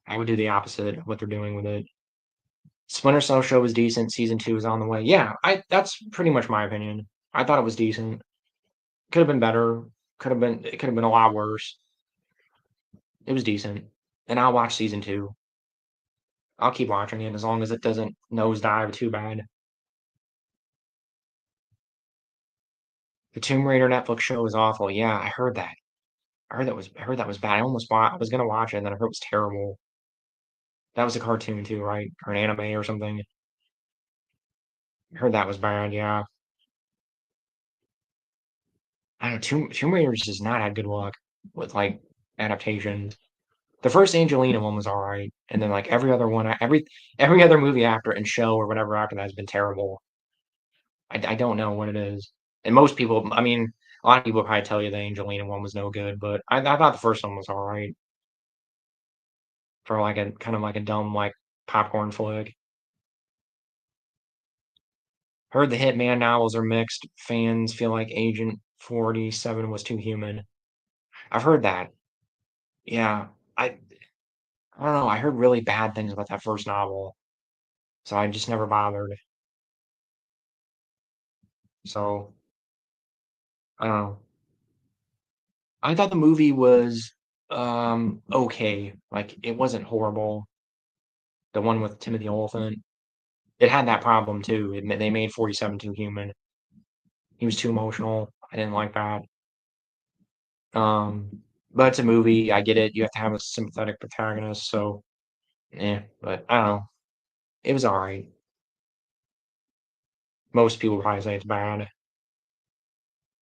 I would do the opposite of what they're doing with it. Splinter Cell show was decent. Season 2 is on the way. Yeah, I that's pretty much my opinion. I thought it was decent. Could have been better. It could have been a lot worse. It was decent. And I'll watch season 2. I'll keep watching it as long as it doesn't nosedive too bad. The Tomb Raider Netflix show is awful. Yeah, I heard that. I heard that was bad. I was gonna watch it and then I heard it was terrible. That was a cartoon too, right? Or an anime or something. I heard that was bad, yeah. I don't know, Tomb Raider's just not had good luck with like adaptations. The first Angelina one was all right, and then like every other one, every other movie after and show or whatever after that has been terrible. I don't know what it is. And most people, I mean, a lot of people probably tell you the Angelina one was no good, but I thought the first one was all right for like a kind of like a dumb like popcorn flick. Heard the Hitman novels are mixed. Fans feel like Agent 47 was too human. I've heard that. Yeah. I don't know. I heard really bad things about that first novel, so I just never bothered. So I don't know. I thought the movie was okay. Like it wasn't horrible. The one with Timothy Olyphant. It had that problem too. They made 47 too human. He was too emotional. I didn't like that. But it's a movie. I get it. You have to have a sympathetic protagonist. So, yeah. But I don't know. It was all right. Most people probably say it's bad.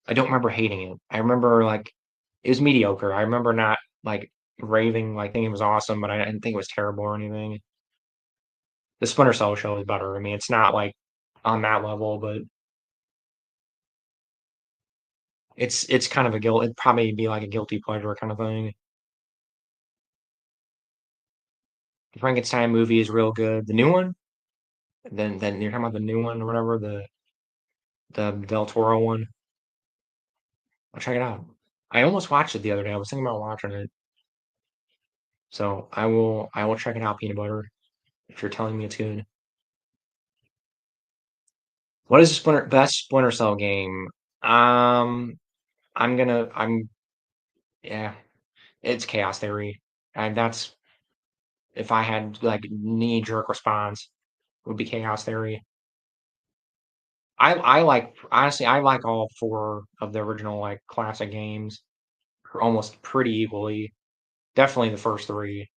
I don't remember hating it. I remember like it was mediocre. I remember not like raving, like thinking it was awesome, but I didn't think it was terrible or anything. The Splinter Cell show is better. I mean, it's not like on that level, but it's kind of a guilt. It'd probably be like a guilty pleasure kind of thing. The Frankenstein movie is real good. The new one, then you're talking about the new one or whatever, the Del Toro one. I'll check it out. I almost watched it the other day. I was thinking about watching it, so I will check it out. Peanut butter. If you're telling me it's good. What is the best Splinter Cell game? Um, I'm gonna I'm yeah. It's Chaos Theory, and that's if I had like knee jerk response would be Chaos Theory. I like honestly I like all four of the original like classic games almost pretty equally. Definitely the first three.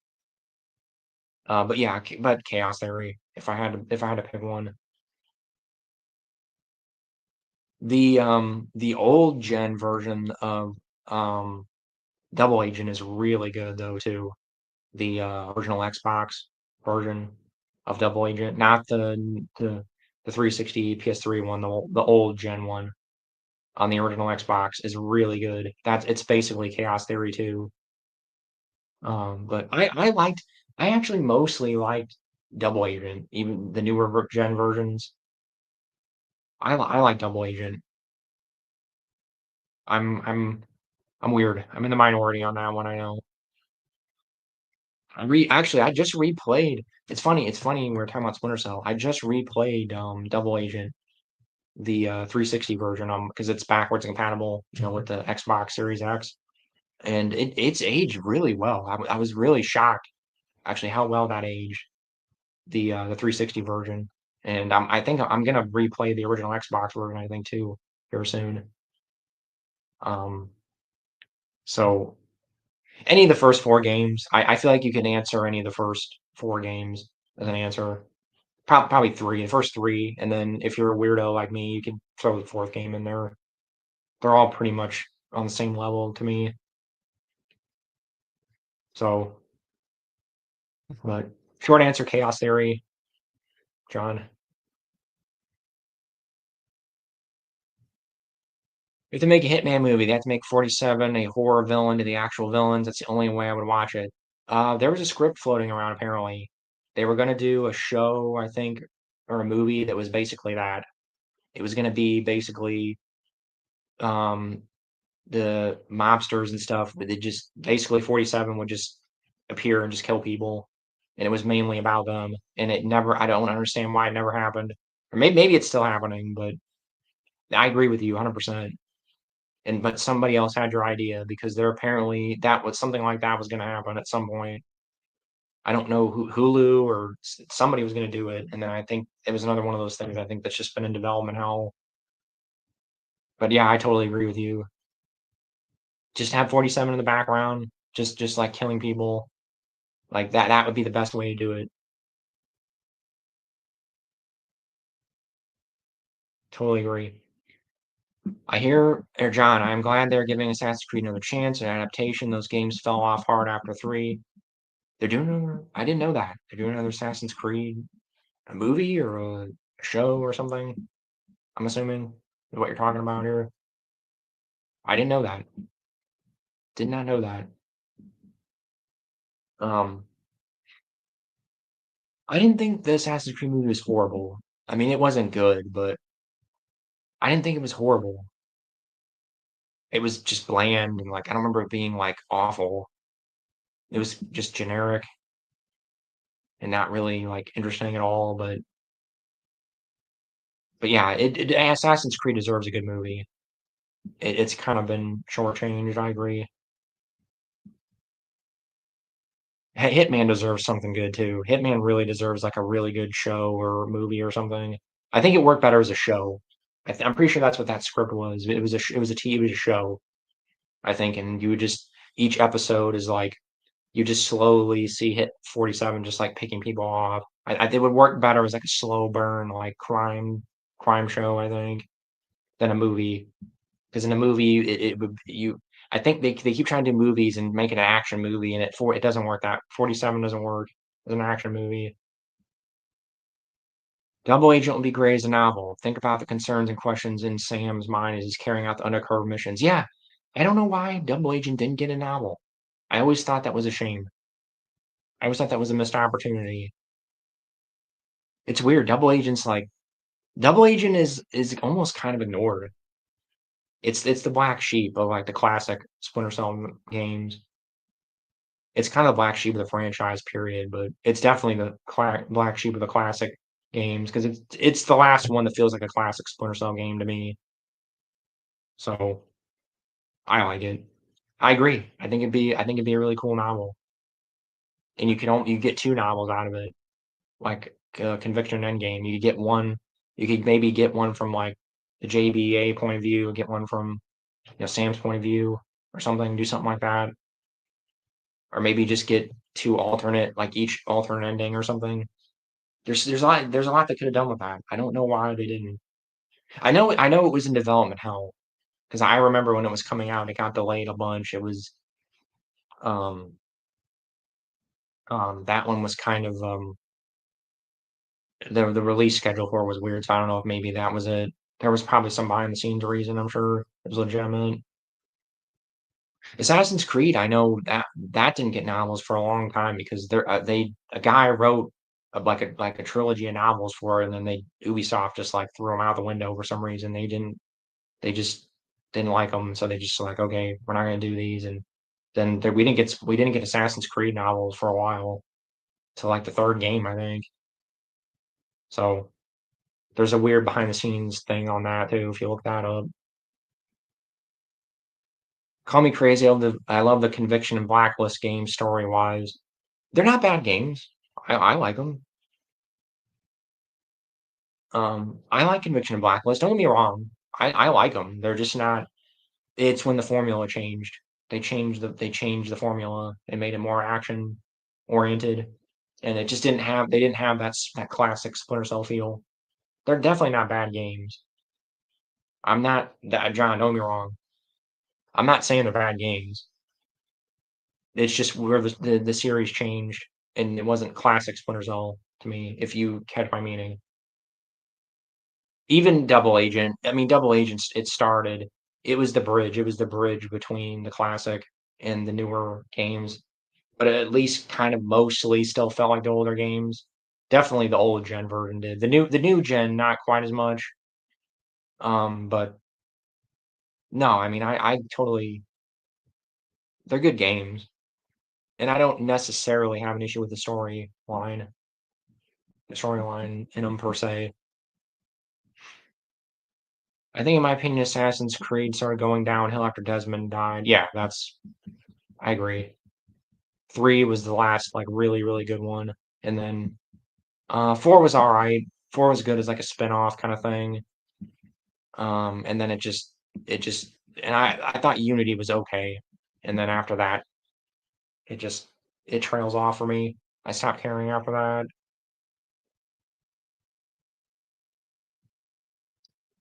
But yeah, but Chaos Theory. If I had to pick one, the old gen version of um Double Agent is really good though too. The original Xbox version of Double Agent, not the 360 PS3 one, the old gen one on the original Xbox is really good. It's basically Chaos Theory 2. But I actually mostly liked Double Agent, even the newer gen versions. I like Double Agent. I'm I'm I'm weird. I'm in the minority on that one. I know. I just replayed. It's funny we are talking about Splinter Cell. I just replayed Double Agent, the 360 version, because it's backwards compatible, with the Xbox Series X, and it's aged really well. I was really shocked actually how well that aged, the 360 version, and I think I'm gonna replay the original Xbox version, I think too, here soon. Um, so any of the first four games, I feel like you can answer any of the first four games as an answer. Probably three, the first three, and then if you're a weirdo like me, you can throw the fourth game in there. They're all pretty much on the same level to me. So, but short answer, Chaos Theory, John. If they make a Hitman movie, they have to make 47 a horror villain to the actual villains. That's the only way I would watch it. There was a script floating around apparently. They were gonna do a show, I think, or a movie that was basically that. It was gonna be basically um the mobsters and stuff, but they just basically 47 would just appear and just kill people. And it was mainly about them. And I don't understand why it never happened. Or maybe it's still happening, but I agree with you 100%. But somebody else had your idea because they're apparently that was something like that was going to happen at some point. I don't know who Hulu or somebody was going to do it. And then I think it was another one of those things I think that's just been in development hell. But yeah, I totally agree with you. Just have 47 in the background, just like killing people. Like that would be the best way to do it. Totally agree. John, I'm glad they're giving Assassin's Creed another chance, an adaptation. Those games fell off hard after three. I didn't know that. They're doing another Assassin's Creed, a movie or a show or something. I'm assuming is what you're talking about here. I didn't know that. Did not know that. Um, I didn't think the Assassin's Creed movie was horrible. I mean, it wasn't good, but I didn't think it was horrible. It was just bland and like I don't remember it being like awful. It was just generic and not really like interesting at all. But yeah, Assassin's Creed deserves a good movie. It's kind of been shortchanged. I agree. Hitman deserves something good too. Hitman really deserves like a really good show or movie or something. I think it worked better as a show. I'm pretty sure that's what that script was. It was a show. I think, and you would just each episode is like you just slowly see hit 47 just like picking people off. It would work better as like a slow burn like crime show. I think than a movie. Because in a movie, it would you. I think they keep trying to do movies and make it an action movie, and it doesn't work. That 47 doesn't work as an action movie. Double Agent would be great as a novel. Think about the concerns and questions in Sam's mind as he's carrying out the undercover missions. Yeah, I don't know why Double Agent didn't get a novel. I always thought that was a shame. I always thought that was a missed opportunity. It's weird. Double Agent is almost kind of ignored. It's the black sheep of like the classic Splinter Cell games. It's kind of the black sheep of the franchise period, but it's definitely the black sheep of the classic games because it's the last one that feels like a classic Splinter Cell game to me. So I like it. I agree. I think it'd be a really cool novel, and you get 2 novels out of it, like, Conviction and Endgame. You could get one you could maybe get one from, like, the JBA point of view, get one from, Sam's point of view or something, do something like that, or maybe just get 2 alternate like, each alternate ending or something. There's a lot they could have done with that. I don't know why they didn't. I know it was in development hell, because I remember when it was coming out, it got delayed a bunch. It was, um that one was kind of, the release schedule for it was weird, so I don't know if maybe that was it. There was probably some behind the scenes reason, I'm sure it was legitimate. Assassin's Creed, I know that didn't get novels for a long time because a guy wrote like a trilogy of novels for it, and then Ubisoft just like threw them out the window for some reason. They just didn't like them, so they just like, okay, we're not gonna do these, and then we didn't get Assassin's Creed novels for a while to like the third game, I think. So there's a weird behind the scenes thing on that too, if you look that up. Call me crazy. I love the Conviction and Blacklist games story wise. They're not bad games. I like them. I like Conviction and Blacklist. Don't get me wrong. I like them. They're just not. It's when the formula changed. They changed the formula and made it more action oriented, and it just didn't have. They didn't have that classic Splinter Cell feel. They're definitely not bad games. I'm not that John. Don't get me wrong. I'm not saying they're bad games. It's just where the series changed, and it wasn't classic Splinter Cell to me, if you catch my meaning. Even Double Agent, I mean, Double Agent, it was the bridge between the classic and the newer games, but it at least kind of mostly still felt like the older games. Definitely the old gen version did. The new gen, not quite as much. But no, I mean, I totally, they're good games, and I don't necessarily have an issue with the storyline in them per se. I think, in my opinion, Assassin's Creed started going downhill after Desmond died. Yeah, I agree. 3 was the last like really, really good one. And then 4 was all right. 4 was good as like a spin-off kind of thing. And then it just and I thought Unity was okay. And then after that, it just it trails off for me. I stopped caring after that.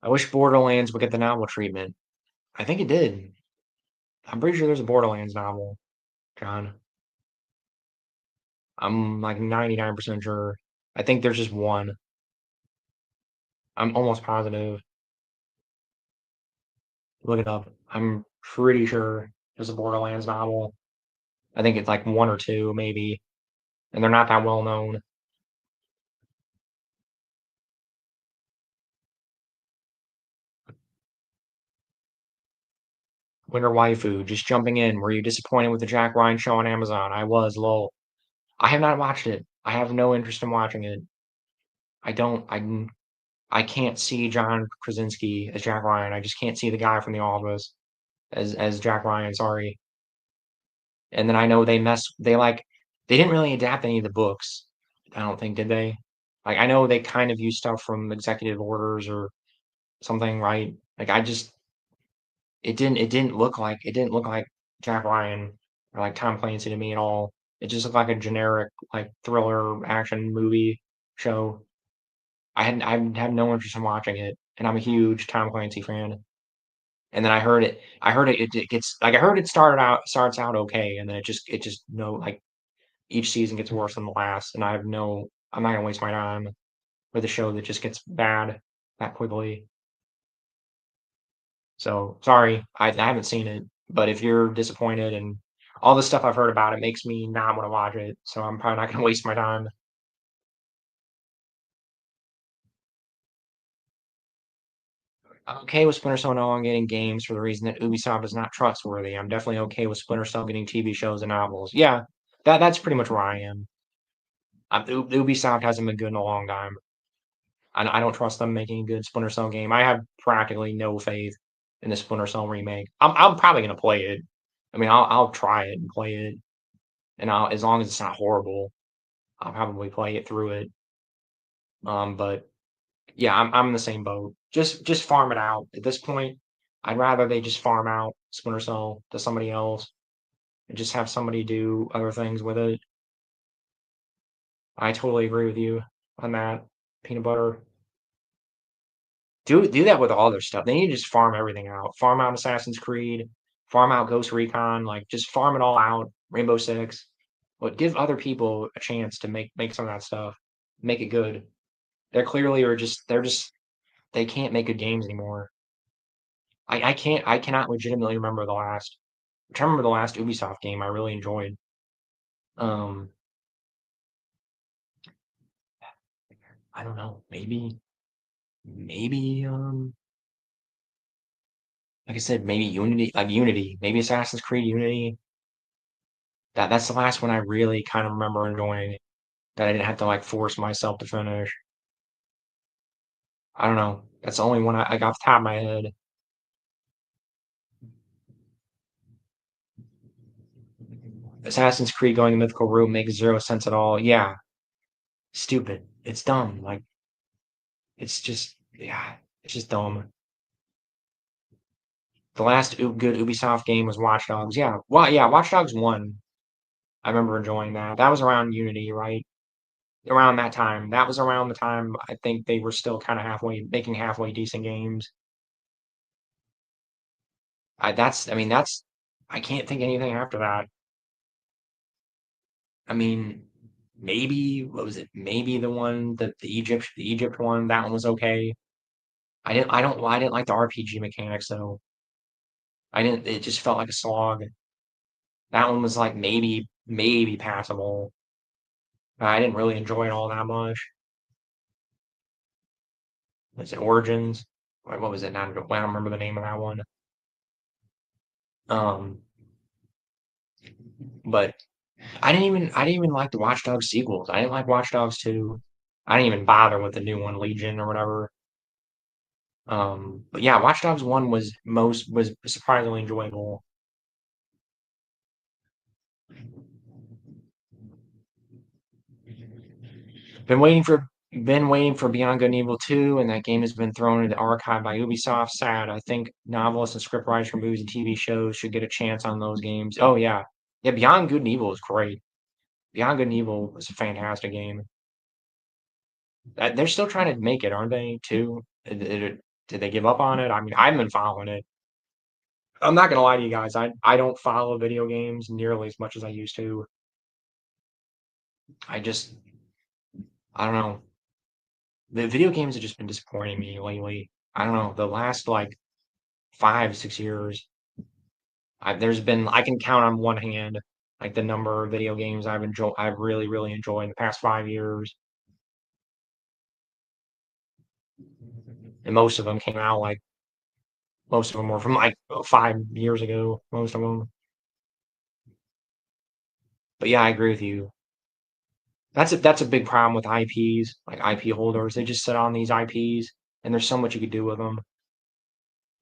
I wish Borderlands would get the novel treatment. I think it did. I'm pretty sure there's a Borderlands novel, John. I'm like 99% sure. I think there's just one. I'm almost positive. Look it up. I'm pretty sure there's a Borderlands novel. I think it's like one or two, maybe, and they're not that well known. Winter Waifu, just jumping in. Were you disappointed with the Jack Ryan show on Amazon? I was, lol. I have not watched it. I have no interest in watching it. I don't. I can't see John Krasinski as Jack Ryan. I just can't see the guy from The Office as Jack Ryan. Sorry. And then I know they didn't really adapt any of the books. I don't think, did they? Like I know they kind of use stuff from executive orders or something, right? Like I just it didn't look like Jack Ryan or like Tom Clancy to me at all. It just looked like a generic like thriller action movie show. I had no interest in watching it, and I'm a huge Tom Clancy fan. And then I heard it gets like I heard it starts out okay, and then it just no like each season gets worse than the last, and I'm not gonna waste my time with a show that just gets bad that quickly. So sorry, I haven't seen it, but if you're disappointed and all the stuff I've heard about it makes me not want to watch it, so I'm probably not gonna waste my time. I'm okay with Splinter Cell no longer getting games for the reason that Ubisoft is not trustworthy. I'm definitely okay with Splinter Cell getting TV shows and novels. Yeah, that's pretty much where I am. Ubisoft hasn't been good in a long time. I don't trust them making a good Splinter Cell game. I have practically no faith in the Splinter Cell remake. I'm probably gonna play it. I mean, I'll try it and play it, and I'll as long as it's not horrible, I'll probably play it through it. But yeah, I'm in the same boat. Just farm it out at this point. I'd rather they just farm out Splinter Cell to somebody else and just have somebody do other things with it. I totally agree with you on that. Peanut butter. Do that with all their stuff. They need to just farm everything out. Farm out Assassin's Creed, farm out Ghost Recon, like just farm it all out. Rainbow Six. But give other people a chance to make some of that stuff. Make it good. They're clearly are just they're just they can't make good games anymore. I cannot legitimately remember the last I'm trying to remember the last Ubisoft game I really enjoyed. Um, I don't know. Maybe like I said, maybe Unity, maybe Assassin's Creed Unity. That's the last one I really kind of remember enjoying that I didn't have to like force myself to finish. I don't know. That's the only one I got off the top of my head. Assassin's Creed going to Mythical Room makes zero sense at all. Yeah, stupid. It's dumb. Like it's just yeah, it's just dumb. The last good Ubisoft game was Watch Dogs. Yeah, well, yeah, Watch Dogs 1. I remember enjoying that. That was around Unity, right? Around that time. That was around the time I think they were still kind of halfway making halfway decent games. I mean, that's I can't think anything after that. I mean, maybe what was it? Maybe the one that the Egypt one, that one was okay. I didn't like the RPG mechanics though. I didn't it just felt like a slog. That one was like maybe passable. I didn't really enjoy it all that much. Was it Origins? What was it? I don't remember the name of that one. Um, but I didn't even like the Watch Dogs sequels. I didn't like Watch Dogs 2. I didn't even bother with the new one, Legion or whatever. But yeah, Watch Dogs 1 was surprisingly enjoyable. Been waiting for been waiting for Beyond Good and Evil 2, and that game has been thrown into the archive by Ubisoft. Sad. I think novelists and scriptwriters for movies and TV shows should get a chance on those games. Oh yeah. Yeah, Beyond Good and Evil is great. Beyond Good and Evil is a fantastic game. They're still trying to make it, aren't they, too? Did they give up on it? I mean, I've been following it. I'm not gonna lie to you guys. I don't follow video games nearly as much as I used to. I just I don't know. The video games have just been disappointing me lately. I don't know. The last like 5, 6 years, I can count on one hand like the number of video games I've really enjoyed in the past 5 years, and most of them were from like 5 years ago. Most of them, but yeah, I agree with you. That's a big problem with IPs, like IP holders. They just sit on these IPs, and there's so much you could do with them.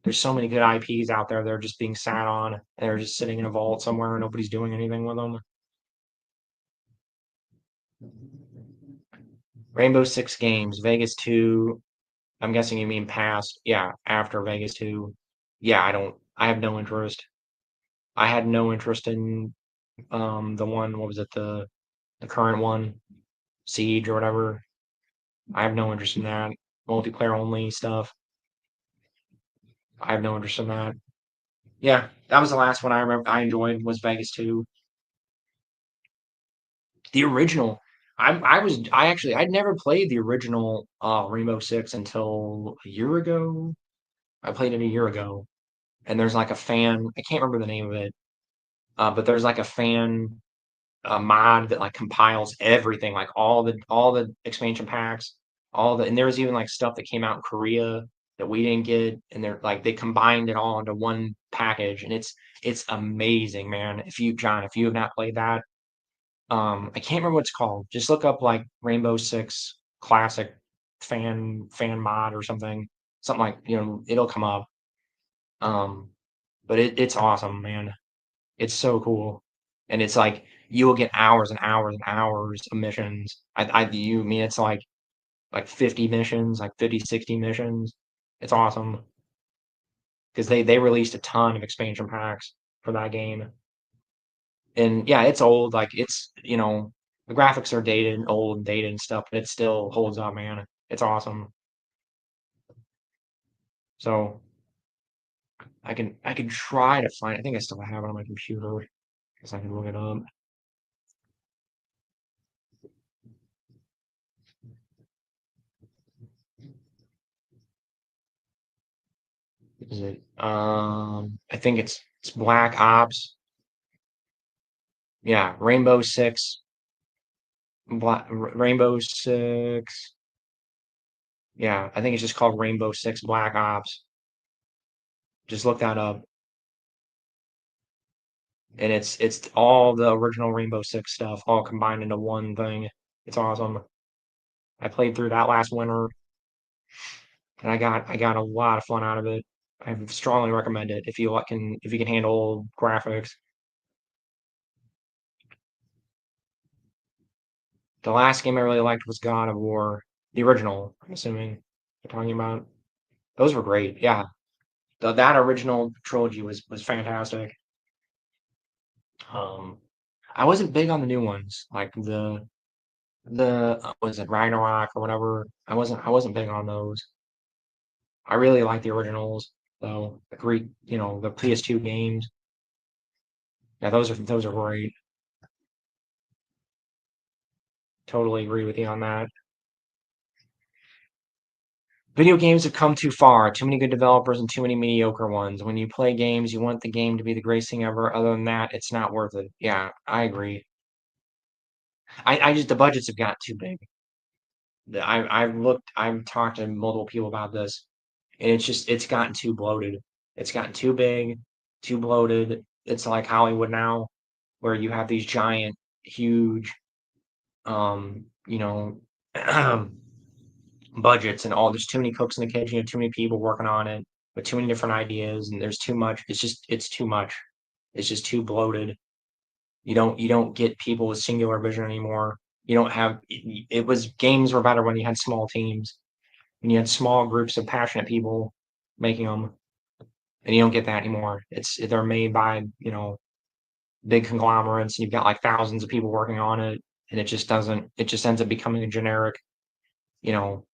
There's so many good IPs out there that are just being sat on, and they're just sitting in a vault somewhere, and nobody's doing anything with them. Rainbow Six Games, Vegas 2. I'm guessing you mean past. Yeah, after Vegas 2. Yeah, I have no interest. I had no interest in the one, what was it, the current one, Siege or whatever. I have no interest in that. Multiplayer only stuff. I have no interest in that. Yeah, that was the last one I remember I enjoyed was Vegas 2. The original. I'd never played the original Rainbow Six until a year ago. I played it a year ago, and there's like a fan. I can't remember the name of it, but there's like a fan mod that like compiles everything, like all the expansion packs, and there was even like stuff that came out in Korea that we didn't get, and they combined it all into one package, and it's amazing, man. If you have not played that, I can't remember what it's called. Just look up like Rainbow Six Classic fan mod or something like it'll come up. Um, but it's awesome, man. It's so cool, and it's like you will get hours and hours and hours of missions. I mean it's like 50 missions, like 50, 60 missions. It's awesome because they released a ton of expansion packs for that game. And yeah, it's old. Like it's the graphics are dated and old and dated and stuff, but it still holds up, man. It's awesome. So I can try to find. I think I still have it on my computer because I can look it up. Is it? I think it's Black Ops. Yeah, Rainbow Six. Rainbow Six. Yeah, I think it's just called Rainbow Six Black Ops. Just look that up, and it's all the original Rainbow Six stuff all combined into one thing. It's awesome. I played through that last winter, and I got a lot of fun out of it. I strongly recommend it if you can handle old graphics. The last game I really liked was God of War, the original. I'm assuming you're talking about. Those were great. Yeah, that original trilogy was fantastic. Um, I wasn't big on the new ones, like the was it Ragnarok or whatever. I wasn't big on those. I really like the originals, though. The Greek, the PS2 games. Yeah, those are great. Totally agree with you on that. Video games have come too far. Too many good developers and too many mediocre ones. When you play games, you want the game to be the greatest thing ever. Other than that, it's not worth it. Yeah, I agree. I just the budgets have got too big. I've talked to multiple people about this, and it's gotten too bloated. It's gotten too big, too bloated. It's like Hollywood now, where you have these giant, huge, um, you know, budgets and all. There's too many cooks in the kitchen. You have too many people working on it with too many different ideas, and there's too much. It's too much. It's just too bloated. You don't get people with singular vision anymore. You don't have. It was games were better when you had small teams, when you had small groups of passionate people making them, and you don't get that anymore. They're made by big conglomerates, and you've got like thousands of people working on it, and it just doesn't. It just ends up becoming a generic, you know,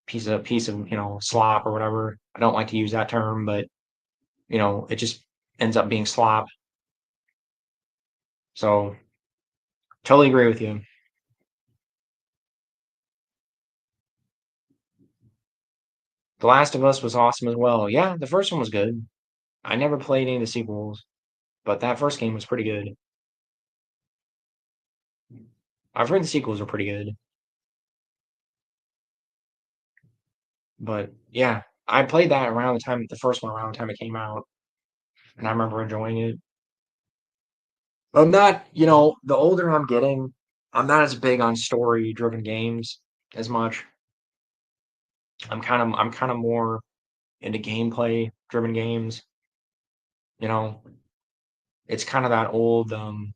piece of slop or whatever. I don't like to use that term, but it just ends up being slop. So totally agree with you. The Last of Us was awesome as well. Yeah, the first one was good. I never played any of the sequels, but that first game was pretty good. I've heard the sequels are pretty good, but yeah, I played that around the first one around the time it came out, and I remember enjoying it. I'm not, the older I'm getting, I'm not as big on story-driven games as much. I'm kind of more into gameplay driven games. You know, it's kind of that old. I'm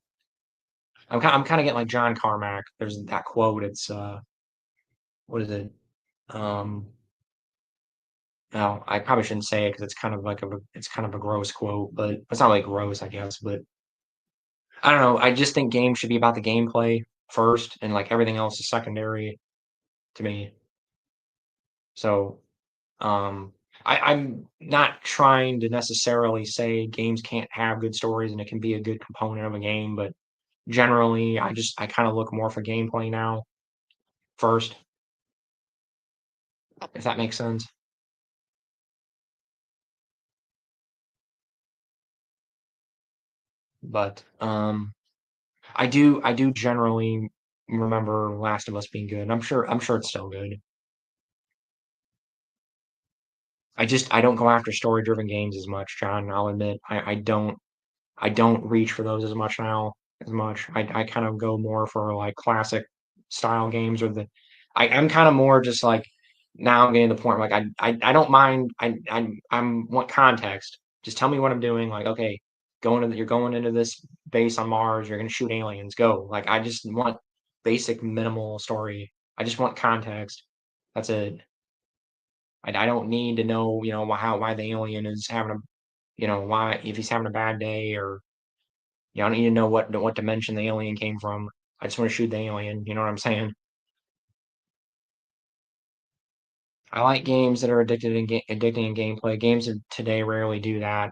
kind of getting like John Carmack. There's that quote. It's what is it? Um, no, I probably shouldn't say it because it's kind of a gross quote, but it's not like gross, I guess. But I don't know. I just think games should be about the gameplay first, and like everything else is secondary to me. So Um, I'm not trying to necessarily say games can't have good stories and it can be a good component of a game, but generally, I kind of look more for gameplay now first, if that makes sense. But I do generally remember Last of Us being good. I'm sure it's still good. I don't go after story-driven games as much, John. I'll admit I don't reach for those as much now as much. I kind of go more for like classic style games or I'm kind of more just like now I'm getting to the point where like I don't mind I want context. Just tell me what I'm doing. Like, okay, you're going into this base on Mars, you're gonna shoot aliens, go. Like I just want basic minimal story. I just want context. That's it. I don't need to know, why the alien is having a, why if he's having a bad day or I don't need to know what dimension the alien came from. I just want to shoot the alien. You know what I'm saying? I like games that are addicting in gameplay. Games of today rarely do that.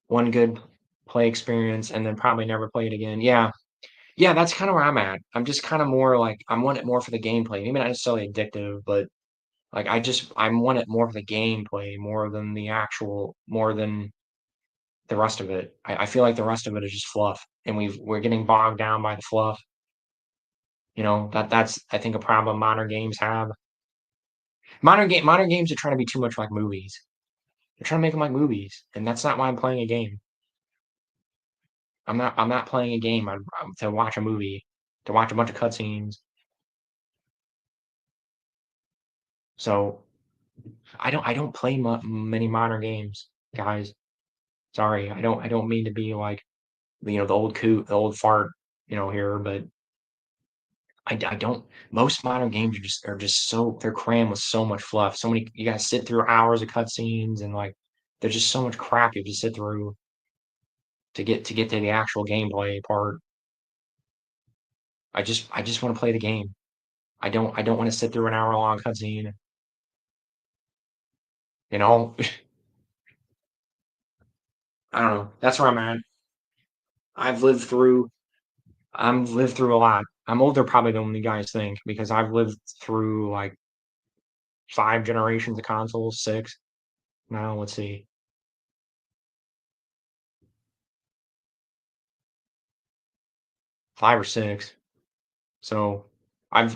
One good play experience and then probably never play it again. Yeah, yeah, that's kind of where I'm at. I'm just kind of more like I want it more for the gameplay. Maybe not necessarily addictive, but like I want it more for the gameplay more than the rest of it. I feel like the rest of it is just fluff, and we're getting bogged down by the fluff. That's I think a problem modern games have. Modern games are trying to be too much like movies. They're trying to make them like movies, and that's not why I'm playing a game. I'm not playing a game to watch a movie, to watch a bunch of cutscenes. So I don't play many modern games, guys. Sorry, I don't mean to be like the old coot, the old fart, here, but I don't. Most modern games are just so they're crammed with so much fluff. So many you gotta sit through hours of cutscenes and like there's just so much crap you have to sit through to get to the actual gameplay part. I just want to play the game. I don't want to sit through an hour long cutscene. You know, I don't know. That's where I'm at. I've lived through I've lived through a lot. I'm older probably than you guys think because I've lived through like 5 generations of consoles, six. Now let's see, 5 or 6. So I've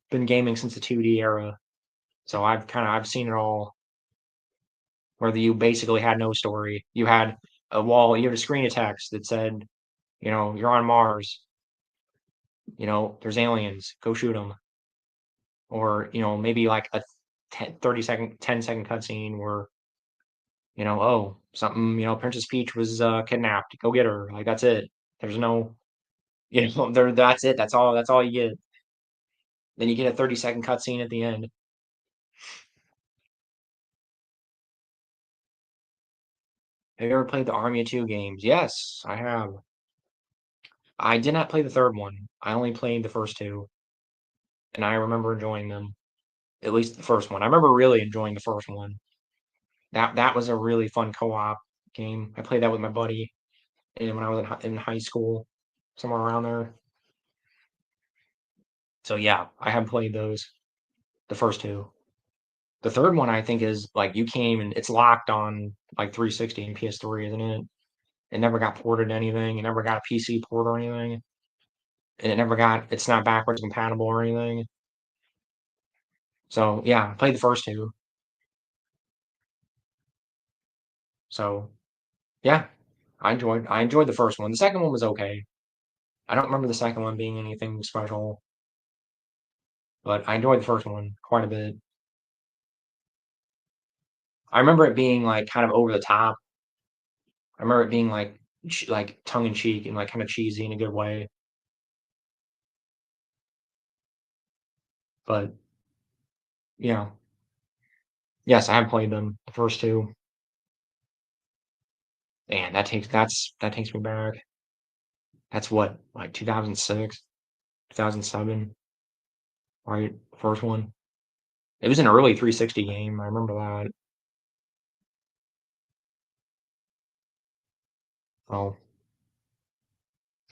been gaming since the 2D era. So I've seen it all. Where you basically had no story. You had a screen of text that said, you're on Mars. There's aliens. Go shoot them. Or maybe like a 30-second, 10-second cutscene where oh something Princess Peach was kidnapped. Go get her. Like that's it. There's no there. That's it. That's all you get. Then you get a 30-second cutscene at the end. Have you ever played the Army of Two games? Yes, I have. I did not play the third one. I only played the first two, and I remember enjoying them. At least the first one. I remember really enjoying the first one. That was a really fun co-op game. I played that with my buddy, and when I was in high school, somewhere around there. So yeah, I have played those, the first two. The third one I think is like you came and it's locked on like 360 and PS3, isn't it? It never got ported to anything. It never got a PC port or anything. And it's not backwards compatible or anything. So yeah, I played the first two. So yeah, I enjoyed the first one. The second one was okay. I don't remember the second one being anything special, but I enjoyed the first one quite a bit. I remember it being like kind of over the top. I remember it being like tongue in cheek and like kind of cheesy in a good way. But yeah, yes, I have played them, the first two. And that takes me back. That's what, like 2006, 2007, right? First one. It was an early 360 game. I remember that. Oh,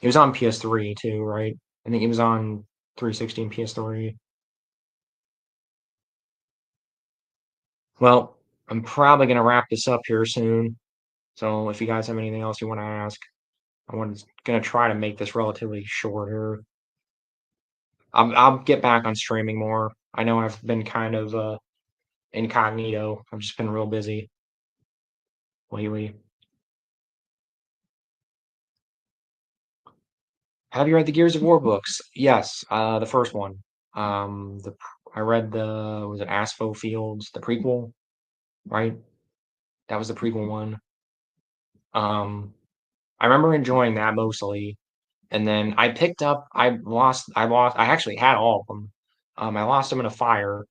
it was on PS3 too, right? I think it was on 360 and PS3. Well, I'm probably gonna wrap this up here soon. So if you guys have anything else you want to ask, gonna try to make this relatively shorter. I'll get back on streaming more. I know I've been kind of incognito. I've just been real busy lately. Have you read the Gears of War books? Yes, the first one. The I read the was it Asphalt Fields, the prequel, right? That was the prequel one. Um, I remember enjoying that mostly, and then I actually had all of them. I lost them in a fire,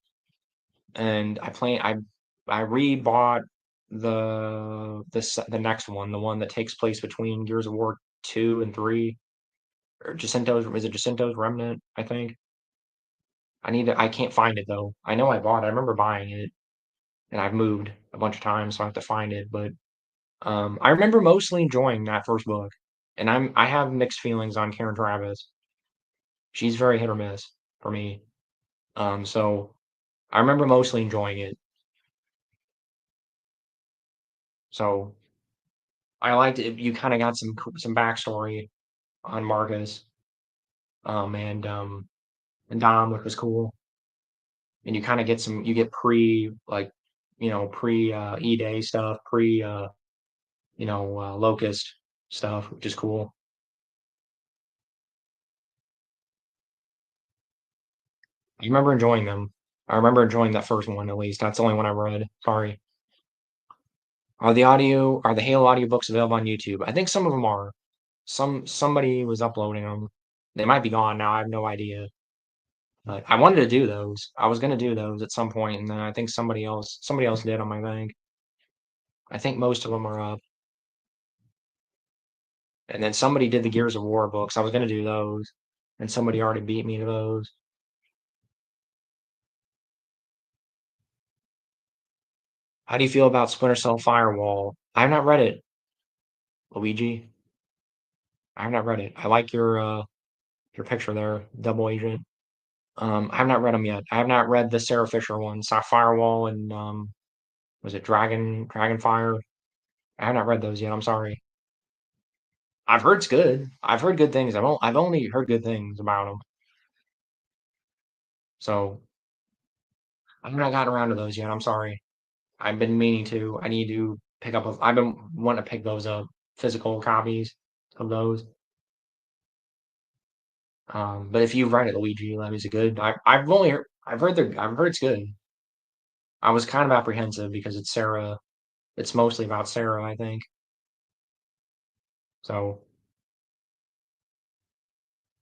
and I rebought the next one, the one that takes place between Gears of War 2 and 3, or Jacinto's is it Jacinto's Remnant, I think? I can't find it though. I know I bought it. I remember buying it, and I've moved a bunch of times, so I have to find it, but I remember mostly enjoying that first book, and I have mixed feelings on Karen Travis. She's very hit or miss for me. So I remember mostly enjoying it. So I liked it. You kind of got some backstory on Marcus, and Dom, which was cool. And you kind of you get pre like, pre E-Day stuff, pre Locust stuff, which is cool. I remember enjoying them. I remember enjoying that first one at least. That's the only one I read. Sorry. Are the Halo audiobooks available on YouTube? I think some of them are. Somebody was uploading them. They might be gone now. I have no idea. But I wanted to do those. I was gonna do those at some point, and then I think somebody else did on my thing. I think most of them are up. And then somebody did the Gears of War books. I was gonna do those, and somebody already beat me to those. How do you feel about Splinter Cell Firewall? I have not read it, Luigi. I have not read it. I like your picture there, Double Agent. I have not read them yet. I have not read the Sarah Fisher one, Firewall, and was it Dragonfire? I have not read those yet. I'm sorry. I've heard it's good. I've heard good things. I've only heard good things about them. So I've not gotten around to those yet. I'm sorry. I've been meaning to. I need to pick up. I've been wanting to pick those up, physical copies of those. But if you've read it, Luigi, that is good. I've heard it's good. I was kind of apprehensive because it's Sarah. It's mostly about Sarah, I think. So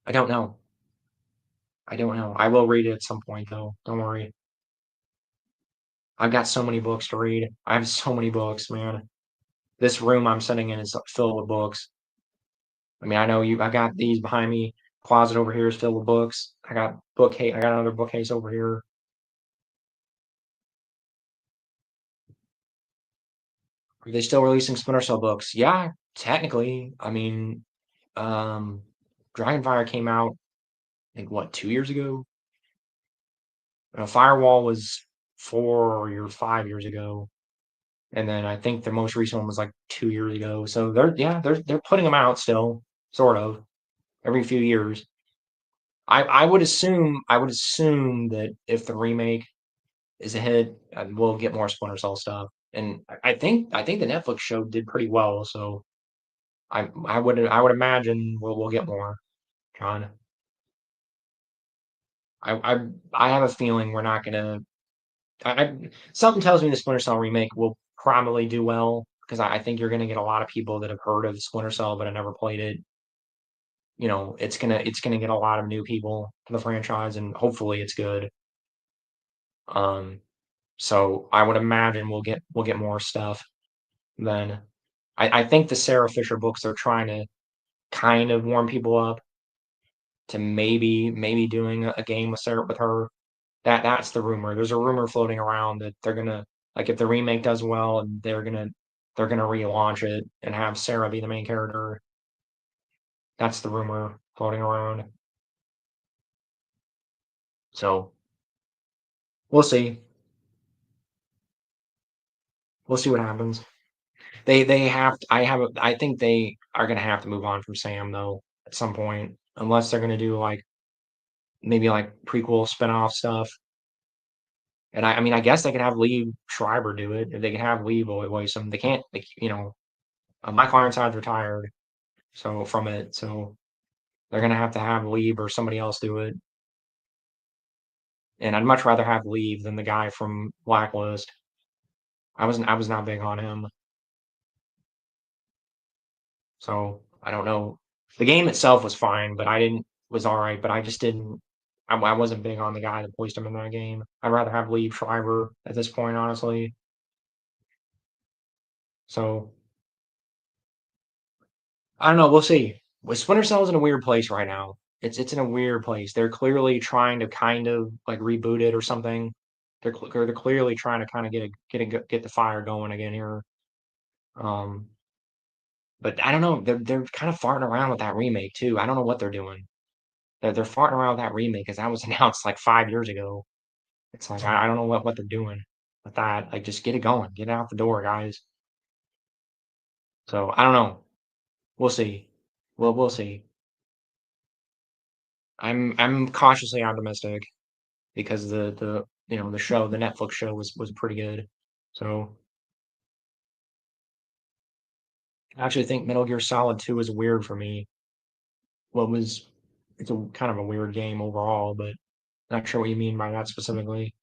I don't know. I don't know. I will read it at some point, though. Don't worry. I've got so many books to read. I have so many books, man. This room I'm sitting in is filled with books. I mean, I know you. I got these behind me. Closet over here is filled with books. I got another bookcase over here. Are they still releasing Splinter Cell books? Yeah, technically. I mean, um, Dragonfire came out, I think, what, 2 years ago? Firewall was 4 or 5 years ago, and then I think the most recent one was like 2 years ago. So they're putting them out still, sort of, every few years. I would assume that if the remake is a hit, we'll get more Splinter Cell stuff. And I think the Netflix show did pretty well, so I would imagine we'll get more. John, I have a feeling we're not gonna. Something tells me the Splinter Cell remake will probably do well because I think you're gonna get a lot of people that have heard of Splinter Cell but have never played it. It's gonna get a lot of new people to the franchise, and hopefully it's good. Um, so I would imagine we'll get more stuff then. I think the Sarah Fisher books are trying to kind of warm people up to maybe doing a game with Sarah with her. That's the rumor. There's a rumor floating around that they're gonna, like, if the remake does well, and they're gonna relaunch it and have Sarah be the main character. That's the rumor floating around. So we'll see. We'll see what happens. They have to, I think they are gonna have to move on from Sam though at some point, unless they're gonna do like maybe like prequel spinoff stuff. And I mean, I guess they could have Lee Schreiber do it. If they could have Lee voice him, they can't. Michael Ironside's retired, so from it, so they're gonna have to have Leave or somebody else do it. And I'd much rather have Leave than the guy from Blacklist. I was not big on him. So I don't know. The game itself was fine, but I didn't was all right, but I just didn't. I wasn't big on the guy that voiced him in that game. I'd rather have Lee Schreiber at this point, honestly. So I don't know. We'll see. Splinter Cell's in a weird place right now. It's in a weird place. They're clearly trying to kind of like reboot it or something. They're clearly trying to kind of get the fire going again here. Um, but I don't know. They're kind of farting around with that remake too. I don't know what they're doing. They're farting around with that remake because that was announced like 5 years ago. It's like I don't know what they're doing with that. Like just get it going, get it out the door, guys. So I don't know. We'll see. We'll see. I'm cautiously optimistic because the Netflix show was pretty good. So I actually think Metal Gear Solid 2 is weird for me. What was it's a kind of a weird game overall, but not sure what you mean by that specifically.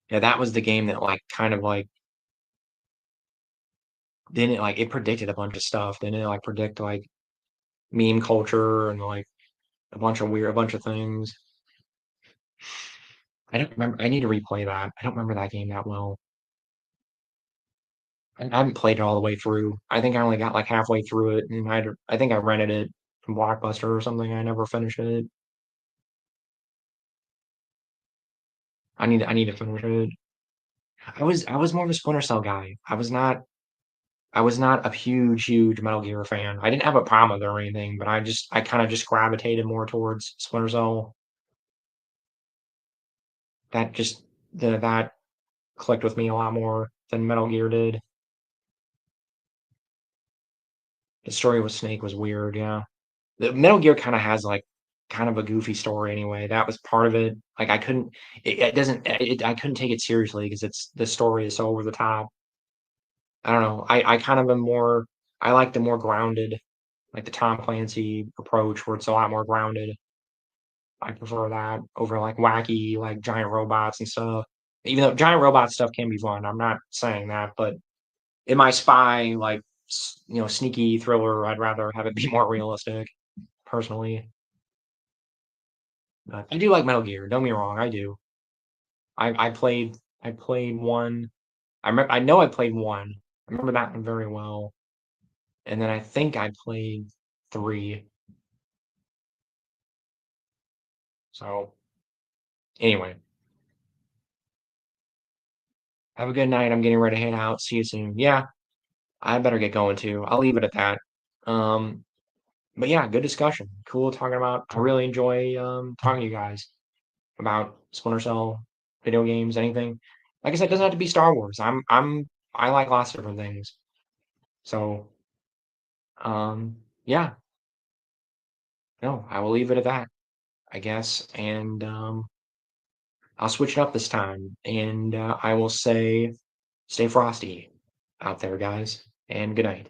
Yeah, that was the game that like kind of like then it like it predicted a bunch of stuff. Then it like predict like meme culture and like a bunch of things. I don't remember. I need to replay that. I don't remember that game that well. I haven't played it all the way through. I think I only got like halfway through it, and I think I rented it from Blockbuster or something. I never finished it. I need to finish it. I was more of a Splinter Cell guy. I was not a huge Metal Gear fan. I didn't have a problem with it or anything, but I kind of just gravitated more towards Splinter Cell. That just that clicked with me a lot more than Metal Gear did. The story with Snake was weird, yeah. The Metal Gear kind of has like kind of a goofy story anyway. That was part of it. Like it doesn't, I couldn't take it seriously because the story is so over the top. I don't know. I kind of am more, I like the more grounded, like the Tom Clancy approach where it's a lot more grounded. I prefer that over like wacky, like giant robots and stuff. Even though giant robot stuff can be fun, I'm not saying that, but in my spy, like, sneaky thriller, I'd rather have it be more realistic, personally. But I do like Metal Gear. Don't get me wrong, I do. I played one. I know I played one. I remember that one very well. And then I think I played three. So anyway, have a good night. I'm getting ready to head out. See you soon. Yeah, I better get going too. I'll leave it at that. Um, but yeah, good discussion. Cool talking about. I really enjoy talking to you guys about Splinter Cell, video games, anything. Like I said, it doesn't have to be Star Wars. I like lots of different things. So yeah, no, I will leave it at that, I guess. And I'll switch it up this time. And I will say stay frosty out there, guys, and good night.